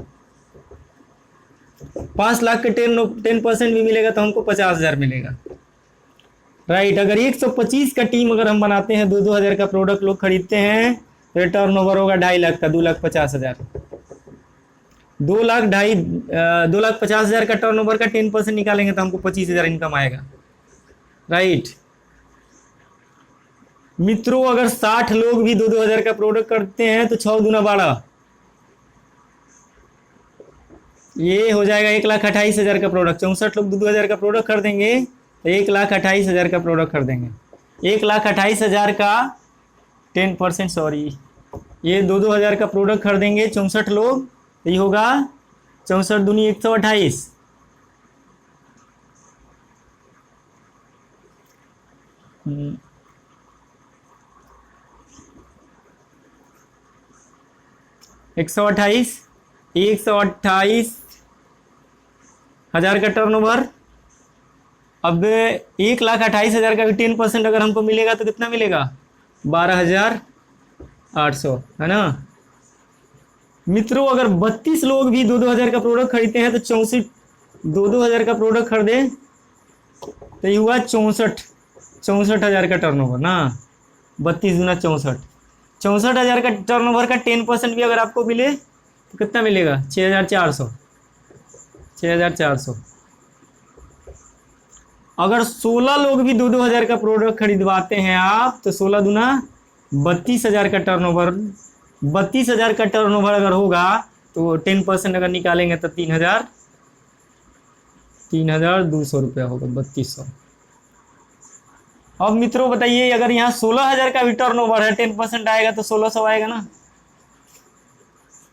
5 लाख के 10% भी मिलेगा तो हमको 50,000 मिलेगा, राइट। अगर 125 का टीम अगर हम बनाते हैं, 2,000 का प्रोडक्ट लोग खरीदते हैं, तो टर्नओवर होगा 2.5 लाख का, 2,50,000। 2,50,000 का टर्नओवर का 10% निकालेंगे तो हमको 25,000 इनकम आएगा, राइट। मित्रों, अगर 60 लोग भी 2,000 का प्रोडक्ट करते हैं तो 6 दूना 12, ये हो जाएगा 1,28,000 का प्रोडक्ट। 64 लोग 2,000 का प्रोडक्ट खरीदेंगे तो 1,28,000 का प्रोडक्ट खरीदेंगे। 1,28,000 का 10%, सॉरी, ये 2,000 का प्रोडक्ट खरीदेंगे 64 लोग, तो ये होगा 64 दूनी 128। एक सौ अट्ठाईस 128,000 का टर्नओवर। अब 1,28,000 का 10% अगर हमको मिलेगा तो कितना मिलेगा, 12,800, है ना। मित्रों, अगर 32 लोग भी 2,000 का प्रोडक्ट खरीदते हैं तो 2,000 का प्रोडक्ट खरीदे तो ये हुआ 64,000 का टर्नओवर ना। 32 दूना 64,000 का टर्नओवर का 10% भी अगर आपको मिले तो कितना मिलेगा, 6,400। अगर 16 लोग भी 2,000 का प्रोडक्ट खरीदवाते हैं आप तो 16 दूना 32,000 का टर्नओवर। 32,000 का टर्नओवर अगर होगा तो 10% अगर निकालेंगे तो 3,200 रुपया होगा, 3,200। अब मित्रों बताइए, अगर यहाँ 16,000 का भी टर्नओवर है, 10% आएगा तो 1,600 आएगा ना।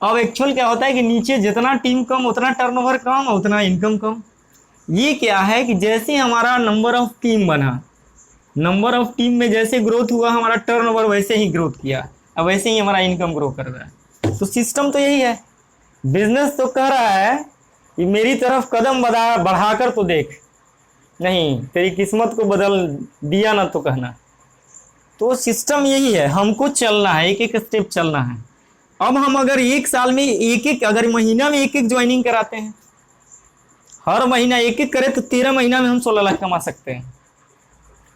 अब एक्चुअल क्या होता है कि नीचे जितना टीम कम उतना टर्नओवर कम, उतना इनकम कम। ये क्या है कि जैसे हमारा नंबर ऑफ टीम बना, नंबर ऑफ टीम में जैसे ग्रोथ हुआ, हमारा टर्नओवर वैसे ही ग्रोथ किया, अब वैसे ही हमारा इनकम ग्रो कर रहा है। तो सिस्टम तो यही है। बिजनेस तो कह रहा है कि मेरी तरफ कदम बढ़ाकर तो देख, नहीं तेरी किस्मत को बदल दिया ना तो कहना। तो सिस्टम यही है, हमको चलना है, एक एक स्टेप चलना है। अब हम अगर एक साल में एक अगर महीना में एक ज्वाइनिंग कराते हैं, हर महीना एक करें तो 13 महीना में हम 16 लाख कमा सकते हैं।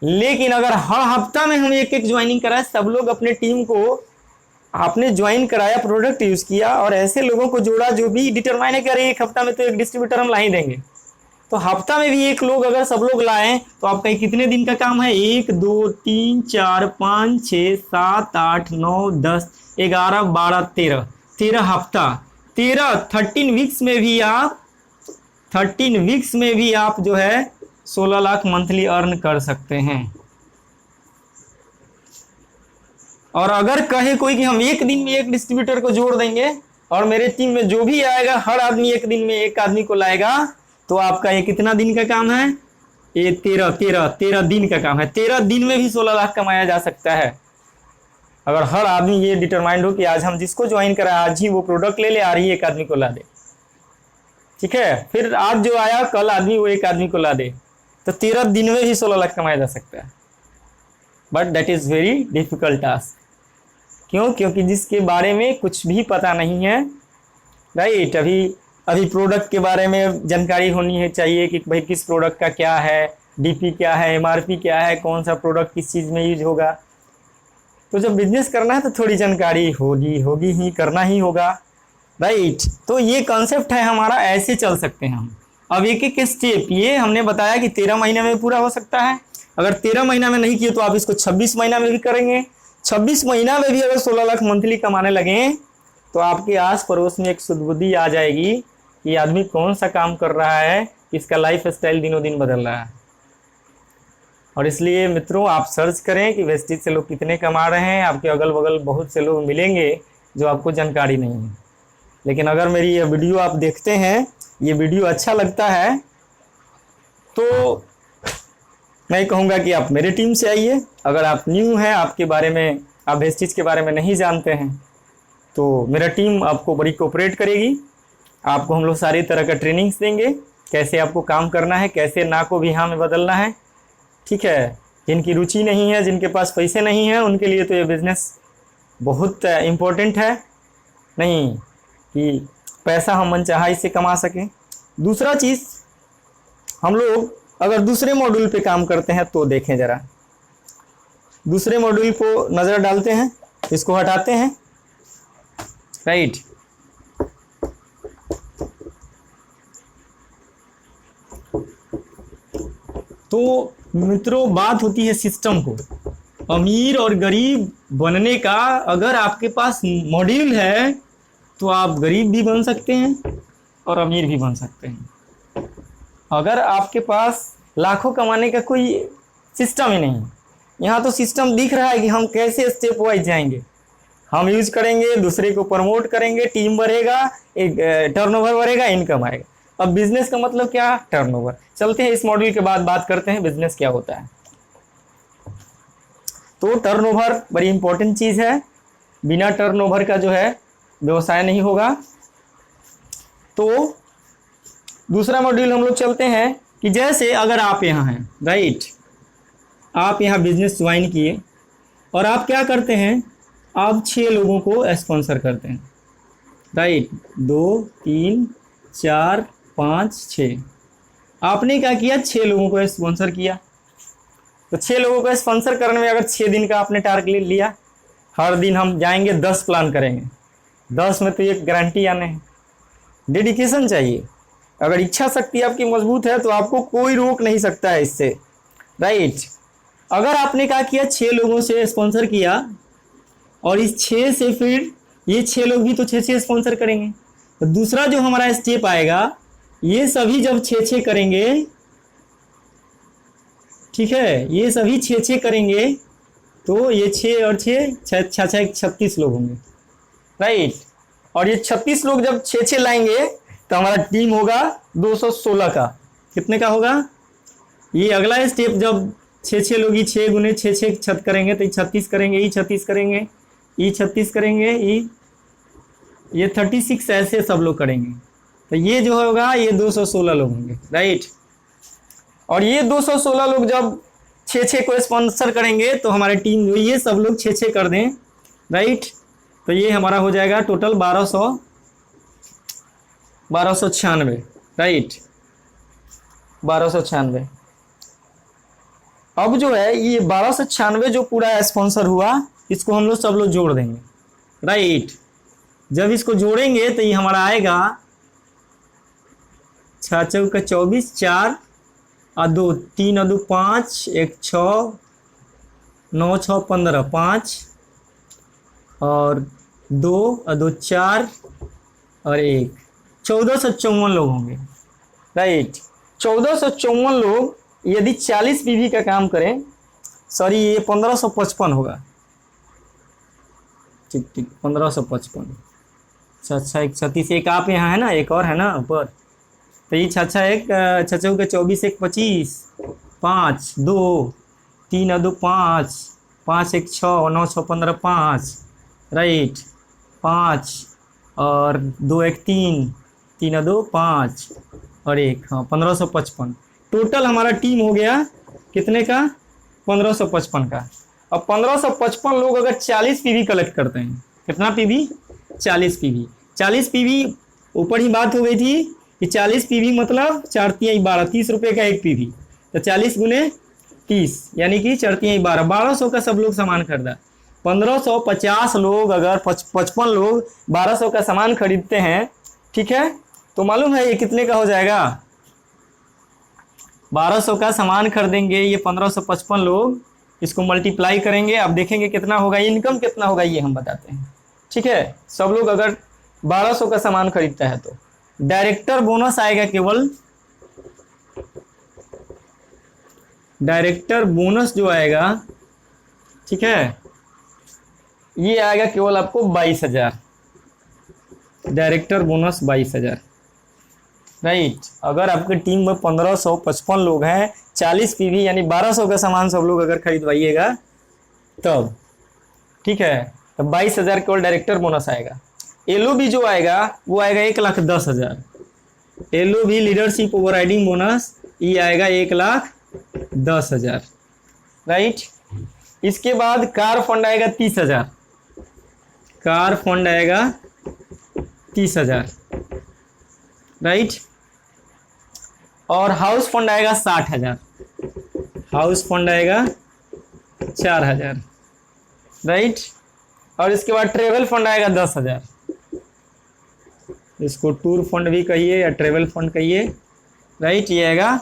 लेकिन अगर हर हफ्ता में हम एक ज्वाइनिंग कराए, सब लोग अपने टीम को आपने ज्वाइन कराया, प्रोडक्ट यूज किया और ऐसे लोगों को जोड़ा जो भी डिटरमाइन है कि अरे एक हफ्ता में तो एक डिस्ट्रीब्यूटर हम ला ही देंगे, तो हफ्ता में भी एक लोग अगर सब लोग लाएं तो आपका कितने दिन का काम है, 1 2 3 4 5 6 7 8 9 10 11 12 13 हफ्ता। 13 वीक्स में भी आप 13 वीक्स में भी आप जो है 16 लाख मंथली अर्न कर सकते हैं। और अगर कहे कोई कि हम एक दिन में एक डिस्ट्रीब्यूटर को जोड़ देंगे और मेरे टीम में जो भी आएगा हर आदमी एक दिन में एक आदमी को लाएगा, तो आपका ये कितना दिन का काम है? ये 13 दिन का काम है। 13 दिन में भी 16 लाख कमाया जा सकता है अगर हर आदमी ये डिटरमाइंड हो कि आज हम जिसको ज्वाइन करा आज ही वो प्रोडक्ट ले ले, आ रही एक आदमी को ला दे। ठीक है, फिर आज जो आया कल आदमी वो एक आदमी को ला दे, तो 13 दिन में भी 16 लाख कमाया जा सकता है। But that is very difficult task. क्यों? क्योंकि जिसके बारे में कुछ भी पता नहीं है, राइट। अभी प्रोडक्ट के बारे में जानकारी होनी है चाहिए कि भाई किस प्रोडक्ट का क्या है, डीपी क्या है, एमआरपी क्या है, कौन सा प्रोडक्ट किस चीज़ में यूज होगा। तो जब बिजनेस करना है तो थोड़ी जानकारी होगी ही, करना ही होगा, राइट। तो ये कॉन्सेप्ट है हमारा, ऐसे चल सकते हैं हम। अब एक एक स्टेप ये हमने बताया कि 13 महीने में पूरा हो सकता है। अगर 13 महीना में नहीं किए तो आप इसको 26 महीना में भी करेंगे। 26 महीना में भी अगर 16 लाख मंथली कमाने लगे तो आपके आस पड़ोस में एक सुदबुद्धि आ जाएगी कि आदमी कौन सा काम कर रहा है, इसका लाइफ स्टाइल दिनों दिन बदल रहा है। और इसलिए मित्रों आप सर्च करें कि वेस्टेज से लोग कितने कमा रहे हैं। आपके अगल बगल बहुत से लोग मिलेंगे जो आपको जानकारी नहीं है। लेकिन अगर मेरी ये वीडियो आप देखते हैं, ये वीडियो अच्छा लगता है, तो मैं कहूँगा कि आप मेरे टीम से आइए। अगर आप न्यू हैं, आपके बारे में आप वेस्टेज के बारे में नहीं जानते हैं, तो मेरा टीम आपको बड़ी कोऑपरेट करेगी। आपको हम लोग सारी तरह का ट्रेनिंग्स देंगे, कैसे आपको काम करना है, कैसे ना को भी हाँ में बदलना है। ठीक है, जिनकी रुचि नहीं है, जिनके पास पैसे नहीं हैं, उनके लिए तो ये बिज़नेस बहुत इम्पोर्टेंट है, नहीं कि पैसा हम मनचाहा इससे कमा सकें। दूसरा चीज़, हम लोग अगर दूसरे मॉड्यूल पे काम करते हैं तो देखें ज़रा, दूसरे मॉड्यूल को नज़र डालते हैं, इसको हटाते हैं, राइट। तो मित्रों बात होती है सिस्टम को, अमीर और गरीब बनने का। अगर आपके पास मॉड्यूल है तो आप गरीब भी बन सकते हैं और अमीर भी बन सकते हैं। अगर आपके पास लाखों कमाने का कोई सिस्टम ही नहीं, यहाँ तो सिस्टम दिख रहा है कि हम कैसे स्टेप वाइज जाएंगे, हम यूज करेंगे, दूसरे को प्रमोट करेंगे, टीम बढ़ेगा, एक टर्नओवर बढ़ेगा, इनकम आएगा। अब बिजनेस का मतलब क्या? टर्नओवर। चलते हैं इस मॉड्यूल के बाद बात करते हैं बिजनेस क्या होता है। तो टर्नओवर बड़ी इंपॉर्टेंट चीज़ है, बिना टर्नओवर का जो है व्यवसाय नहीं होगा। तो दूसरा मॉड्यूल हम लोग चलते हैं कि जैसे अगर आप यहाँ हैं, राइट, आप यहाँ बिजनेस ज्वाइन किए और आप क्या करते हैं, आप 6 लोगों को स्पॉन्सर करते हैं, राइट। 2 3 4 5 6 आपने क्या किया, 6 लोगों को स्पॉन्सर किया। तो 6 लोगों को स्पॉन्सर करने में अगर 6 दिन का आपने टारगेट लिया, हर दिन हम जाएंगे 10 प्लान करेंगे, 10 में तो एक गारंटी आने हैं। डेडिकेशन चाहिए। अगर इच्छा शक्ति आपकी मजबूत है तो आपको कोई रोक नहीं सकता है इससे, राइट। अगर आपने क्या किया, 6 लोगों से स्पॉन्सर किया और इस 6 से फिर ये 6 लोग भी तो 6 स्पॉन्सर करेंगे। तो दूसरा जो हमारा स्टेप आएगा, ये सभी जब 6 करेंगे, ठीक है, ये सभी 6 करेंगे तो ये 6 और 6 36 लोग होंगे, राइट। और ये 36 लोग जब 6 लाएंगे तो हमारा टीम होगा 216 का। कितने का होगा? ये अगला स्टेप, जब 6 लोग ही 6 गुने 6 छत करेंगे तो 36 करेंगे, ई 36 करेंगे, ई 36 करेंगे, ये 36, ऐसे सब लोग करेंगे। तो ये जो होगा ये 216 लोग होंगे, राइट। और ये 216 लोग जब 6 को स्पॉन्सर करेंगे तो हमारी टीम जो ये सब लोग 6 कर दें, राइट। तो ये हमारा हो जाएगा टोटल 1296, राइट, 1296। अब जो है ये 1296 जो पूरा स्पॉन्सर हुआ, इसको हम लोग सब लोग जोड़ देंगे, राइट। जब इसको जोड़ेंगे तो ये हमारा आएगा 6 चौका 24, 4 और 2, 3 और 2 5, 1 6, 9 6 15, 5 और 2 और 2 4 और 1, 1454 लोग होंगे, राइट। 1454 लोग यदि 40 पीवी का काम करें, सॉरी ये 1555 होगा, ठीक ठीक 1555। अच्छा एक 36, एक आप यहाँ है ना, एक और है ना ऊपर, तो ये अच्छा एक 6 के 24, एक 25, 5 2 3 और 2 5, 5 एक 6, 9 6 15 5, राइट 5 और 2 एक 3, 3 और 2 5 और 1, हाँ 1555 टोटल हमारा टीम हो गया कितने का, 1555 का। अब 1555 लोग अगर 40 पीवी कलेक्ट करते हैं, कितना पीवी, 40 पीवी, 40 पीवी ऊपर ही बात हो गई थी कि 40 पीवी मतलब 4 तिहाई 12, 30 रुपये का एक पीवी, तो 40 गुने 30 यानी कि 4 तिहाई 12, 1200 का सब लोग सामान खरीदा। 1550 लोग अगर 55 लोग 1200 का सामान खरीदते हैं, ठीक है, तो मालूम है ये कितने का हो जाएगा, 1200 का सामान खरीदेंगे ये 1555 लोग, इसको मल्टीप्लाई करेंगे, अब देखेंगे कितना होगा, इनकम कितना होगा ये हम बताते हैं, ठीक है। सब लोग अगर 1200 का सामान खरीदता है तो डायरेक्टर बोनस आएगा केवल, डायरेक्टर बोनस जो आएगा, ठीक है, ये आएगा केवल आपको 22,000, डायरेक्टर बोनस 22,000, राइट। अगर आपकी टीम में 1555 लोग हैं, 40 पीवी यानी 1200 का सामान सब लोग अगर खरीदवाइएगा तब, ठीक है, तो 22,000 केवल डायरेक्टर बोनस आएगा। एलओबी जो आएगा वो आएगा 1,10,000, एलओबी लीडरशिप ओवरराइडिंग बोनस ये आएगा 1,10,000, राइट। इसके बाद कार फंड आएगा 30,000, कार फंड आएगा 30,000, राइट। और हाउस फंड आएगा 60,000, हाउस फंड आएगा 4,000, राइट। और इसके बाद ट्रेवल फंड आएगा 10,000, इसको टूर फंड भी कहिए या ट्रेवल फंड कहिए, राइट, ये आएगा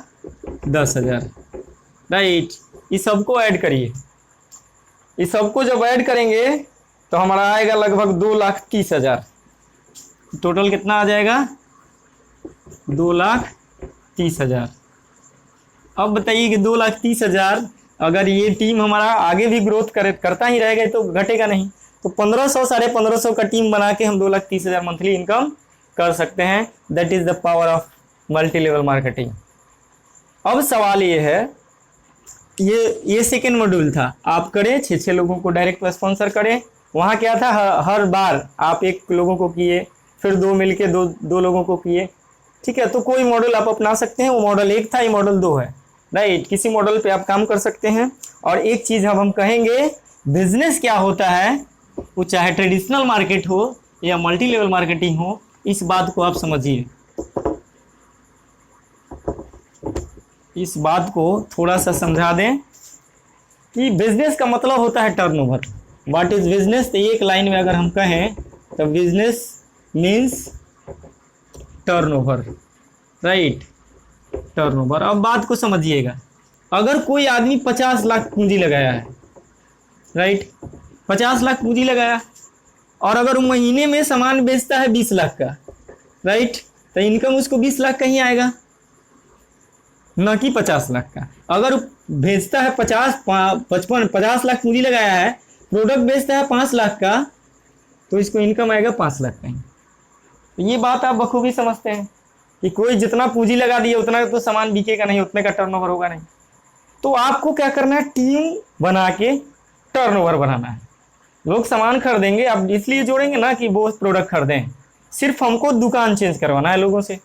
10,000, राइट। इस सबको ऐड करिए, इस सबको जब ऐड करेंगे तो हमारा आएगा लगभग 2,30,000, टोटल कितना आ जाएगा, 2,30,000। अब बताइए कि 2,30,000 अगर ये टीम हमारा आगे भी ग्रोथ करता ही रहेगा तो घटेगा नहीं, तो 1500 1550 का टीम बना के हम 2,30,000 मंथली इनकम कर सकते हैं। That is the power of multi level marketing. अब सवाल ये है, ये सेकेंड मॉड्यूल था, आप करें 6 लोगों को डायरेक्ट स्पॉन्सर करें, वहाँ क्या था, हर बार आप 1 लोगों को किए, फिर 2 मिलके दो लोगों को किए, ठीक है। तो कोई मॉडल आप अपना सकते हैं, वो मॉडल 1 था, ये मॉडल 2 है, राइट। किसी मॉडल पे आप काम कर सकते हैं। और एक चीज़ अब हम कहेंगे, बिजनेस क्या होता है, वो चाहे ट्रेडिशनल मार्केट हो या मल्टी लेवल मार्केटिंग हो, इस बात को आप समझिए, इस बात को थोड़ा सा समझा दें कि बिजनेस का मतलब होता है टर्नओवर। व्हाट इज बिजनेस, तो एक लाइन में अगर हम कहें तो business means turnover, right, turnover. अब बात को समझिएगा, अगर कोई आदमी 50 लाख पूंजी लगाया है, राइट, 50 लाख पूंजी लगाया, और अगर वो महीने में सामान बेचता है 20 लाख का, राइट, तो इनकम उसको 20 लाख का ही आएगा, न कि 50 लाख का। अगर भेजता है 50 लाख पूंजी लगाया है, प्रोडक्ट बेचता है 5 लाख का, तो इसको इनकम आएगा 5 लाख का ही। तो ये बात आप बखूबी समझते हैं कि कोई जितना पूंजी लगा दिया उतना तो सामान बिकेगा नहीं, उतने का टर्नओवर होगा नहीं। तो आपको क्या करना है, टीम बना के टर्नओवर बनाना है। लोग सामान खरीदेंगे, आप इसलिए जोड़ेंगे ना कि वो प्रोडक्ट खरीदें, सिर्फ हमको दुकान चेंज करवाना है लोगों से।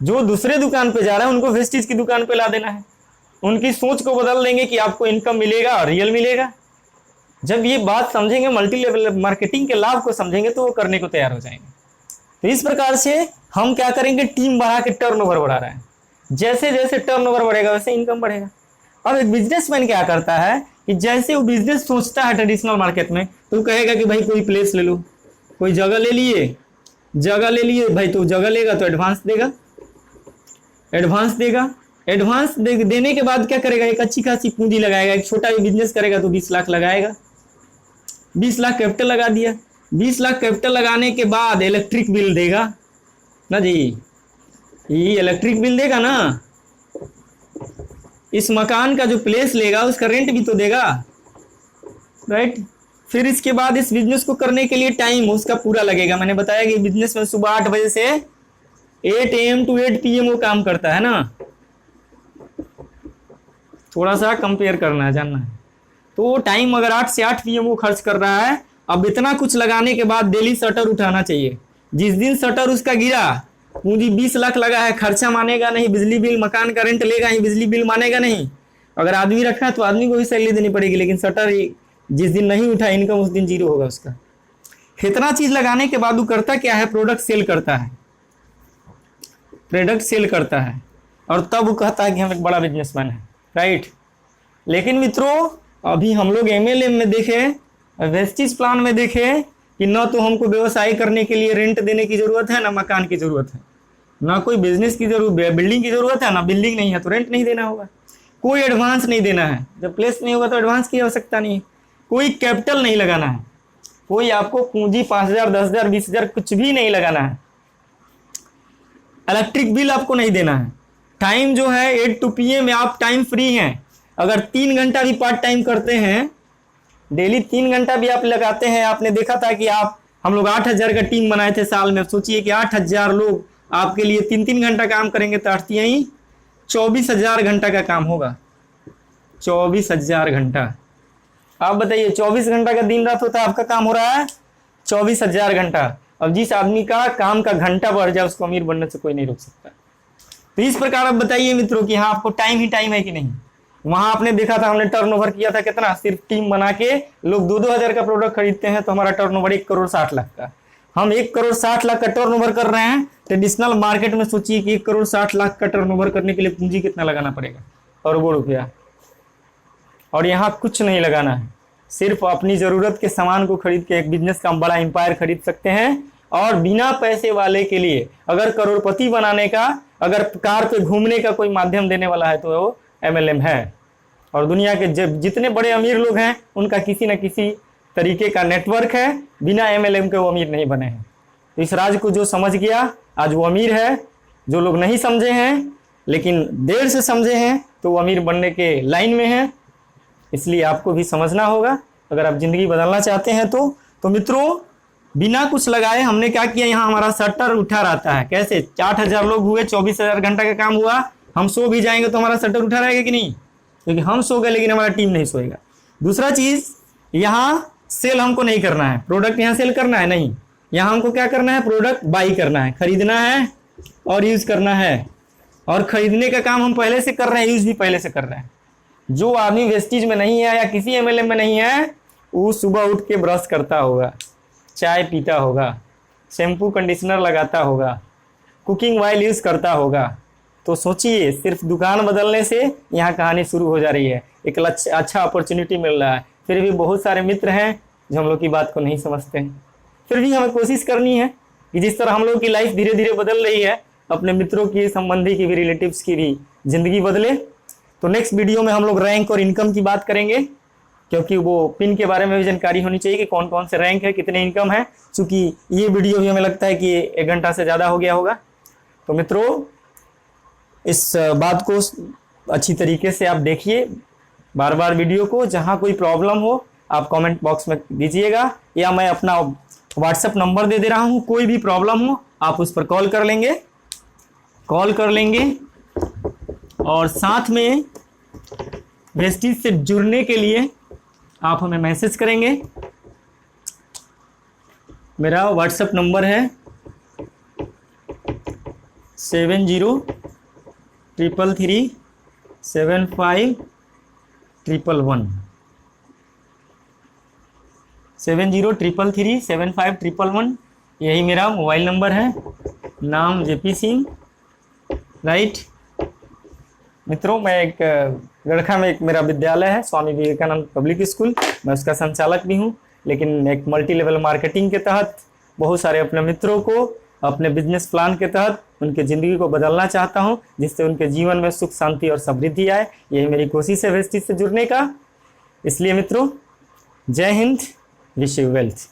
जो दूसरे दुकान पे जा रहा है उनको वेस्टेज की दुकान पे ला देना है, उनकी सोच को बदल देंगे कि आपको इनकम मिलेगा और रियल मिलेगा। जब ये बात समझेंगे, मल्टी लेवल मार्केटिंग के लाभ को समझेंगे, तो वो करने को तैयार हो जाएंगे। तो इस प्रकार से हम क्या करेंगे, टीम बढ़ा के टर्नओवर बढ़ा रहे हैं। जैसे जैसे टर्नओवर बढ़ेगा वैसे इनकम बढ़ेगा। अब एक बिजनेसमैन क्या करता है कि जैसे वो बिजनेस सोचता है ट्रेडिशनल मार्केट में, तो वो कहेगा कि भाई कोई प्लेस ले लो, कोई जगह ले लिए, भाई तो जगह लेगा तो एडवांस देगा, एडवांस देने के बाद क्या करेगा, एक अच्छी खासी पूंजी लगाएगा। एक छोटा भी बिजनेस करेगा तो 20 लाख लगाएगा, 20 लाख कैपिटल लगा दिया। 20 लाख कैपिटल लगाने के बाद इलेक्ट्रिक बिल देगा ना जी, ये इलेक्ट्रिक बिल देगा ना, इस मकान का जो प्लेस लेगा उसका रेंट भी तो देगा, राइट। फिर इसके बाद इस बिजनेस को करने के लिए टाइम उसका पूरा लगेगा। मैंने बताया कि बिजनेस में सुबह 8 बजे से 8 AM to 8 PM वो काम करता है ना, थोड़ा सा कंपेयर करना है, जानना है। तो टाइम अगर 8 से 8 PM वो खर्च कर रहा है, अब इतना कुछ लगाने के बाद डेली शटर उठाना चाहिए। जिस दिन शटर उसका गिरा, पूंजी 20 लाख लगा है, खर्चा मानेगा नहीं, बिजली बिल मकान का रेंट लेगा ही, बिजली बिल मानेगा नहीं। अगर आदमी रखा है तो आदमी को भी सैलरी देनी पड़ेगी, लेकिन शटर जिस दिन नहीं उठा इनकम उस दिन जीरो होगा उसका। इतना चीज लगाने के बाद वो करता क्या है, प्रोडक्ट सेल करता है, प्रोडक्ट सेल करता है, और तब वो कहता है कि हम एक बड़ा बिजनेसमैन है, राइट। लेकिन मित्रों अभी हम लोग MLM में देखे, वेस्टिज प्लान में देखे कि न तो हमको व्यवसाय करने के लिए रेंट देने की जरूरत है, ना मकान की जरूरत है, ना कोई बिजनेस की जरूरत, बिल्डिंग की जरूरत है, ना बिल्डिंग नहीं है तो रेंट नहीं देना होगा, कोई एडवांस नहीं देना है, जब प्लेस नहीं होगा तो एडवांस की आवश्यकता नहीं है, कोई कैपिटल नहीं लगाना है, कोई आपको पूंजी 5,000 10,000 20,000 कुछ भी नहीं लगाना है, इलेक्ट्रिक बिल आपको नहीं देना है। टाइम जो है 8 to PM में आप टाइम फ्री हैं। अगर 3 घंटा भी पार्ट टाइम करते हैं, डेली 3 घंटा भी आप लगाते हैं, आपने देखा था कि हम लोग 8,000 का टीम बनाए थे साल में। सोचिए कि 8,000 लोग आपके लिए 3-3 घंटा काम करेंगे तो यही 24,000 घंटा का काम होगा, 24,000 घंटा। आप बताइए 24 घंटा का दिन रात होता है, आपका काम हो रहा है 24,000 घंटा। अब जिस आदमी का काम का घंटा बढ़ जाए उसको अमीर बनने से कोई नहीं रोक सकता। तो इस प्रकार आप बताइए मित्रों कि हाँ आपको टाइम ही टाइम है कि नहीं। वहां आपने देखा था हमने टर्नओवर किया था कितना, सिर्फ टीम बना के लोग 2-2 हज़ार का प्रोडक्ट खरीदते हैं तो हमारा टर्नओवर 1,60,00,000 का। हम 1,60,00,000 का टर्नओवर कर रहे हैं। ट्रेडिशनल मार्केट में सोचिए कि 1,60,00,000 का टर्नओवर करने के लिए पूंजी कितना लगाना पड़ेगा, अरबों रुपया। और यहाँ कुछ नहीं लगाना है, सिर्फ अपनी जरूरत के सामान को खरीद के एक बिजनेस का बड़ा एम्पायर खरीद सकते हैं। और बिना पैसे वाले के लिए अगर करोड़पति बनाने का, अगर कार पे घूमने का कोई माध्यम देने वाला है तो वो MLM है। और दुनिया के जितने बड़े अमीर लोग हैं उनका किसी न किसी तरीके का नेटवर्क है, बिना MLM के वो अमीर नहीं बने हैं। तो इस राज को जो समझ गया आज वो अमीर है, जो लोग नहीं समझे हैं लेकिन देर से समझे हैं तो वो अमीर बनने के लाइन में है। इसलिए आपको भी समझना होगा अगर आप जिंदगी बदलना चाहते हैं तो मित्रों बिना कुछ लगाए हमने क्या किया, यहाँ हमारा शटर उठा रहता है। कैसे 8,000 लोग हुए, 24,000 घंटा का काम हुआ। हम सो भी जाएंगे तो हमारा शटर उठा रहेगा कि नहीं, क्योंकि हम सो गए लेकिन हमारा टीम नहीं सोएगा। दूसरा चीज, यहाँ सेल हमको नहीं करना है, प्रोडक्ट यहाँ सेल करना है नहीं, यहाँ हमको क्या करना है, प्रोडक्ट बाई करना है, खरीदना है और यूज करना है। और खरीदने का काम हम पहले से कर रहे हैं, यूज भी पहले से कर रहे हैं। जो आदमी वेस्टिज में नहीं है या किसी MLM में नहीं है, वो सुबह उठ के ब्रश करता होगा, चाय पीता होगा, शैम्पू कंडीशनर लगाता होगा, कुकिंग ऑयल यूज करता होगा। तो सोचिए सिर्फ दुकान बदलने से यहाँ कहानी शुरू हो जा रही है। एक अच्छा अपॉर्चुनिटी मिल रहा है। फिर भी बहुत सारे मित्र हैं जो हम लोग की बात को नहीं समझते हैं। फिर भी हमें कोशिश करनी है कि जिस तरह हम लोग की लाइफ धीरे धीरे बदल रही है, अपने मित्रों की, संबंधी की भी, रिलेटिव्स की भी जिंदगी बदले। तो नेक्स्ट वीडियो में हम लोग रैंक और इनकम की बात करेंगे, क्योंकि वो पिन के बारे में भी जानकारी होनी चाहिए कि कौन कौन से रैंक है, कितने इनकम है। चूंकि ये वीडियो भी हमें लगता है कि 1 घंटा से ज़्यादा हो गया होगा। तो मित्रों इस बात को अच्छी तरीके से आप देखिए बार बार वीडियो को। जहाँ कोई प्रॉब्लम हो आप कमेंट बॉक्स में दीजिएगा, या मैं अपना व्हाट्सएप नंबर दे रहा हूँ। कोई भी प्रॉब्लम हो आप उस पर कॉल कर लेंगे। और साथ में वेस्टिज से जुड़ने के लिए आप हमें मैसेज करेंगे। मेरा व्हाट्सएप नंबर है 7033375111 7033375111। यही मेरा मोबाइल नंबर है। नाम JP सिंह, राइट। मित्रों मैं एक गड़खा में एक मेरा विद्यालय है, स्वामी विवेकानंद पब्लिक स्कूल, मैं उसका संचालक भी हूँ। लेकिन एक मल्टी लेवल मार्केटिंग के तहत बहुत सारे अपने मित्रों को अपने बिजनेस प्लान के तहत उनके ज़िंदगी को बदलना चाहता हूँ, जिससे उनके जीवन में सुख शांति और समृद्धि आए। यही मेरी कोशिश है वेस्टिज से जुड़ने का। इसलिए मित्रों जय हिंद, विश यू वेल्थ।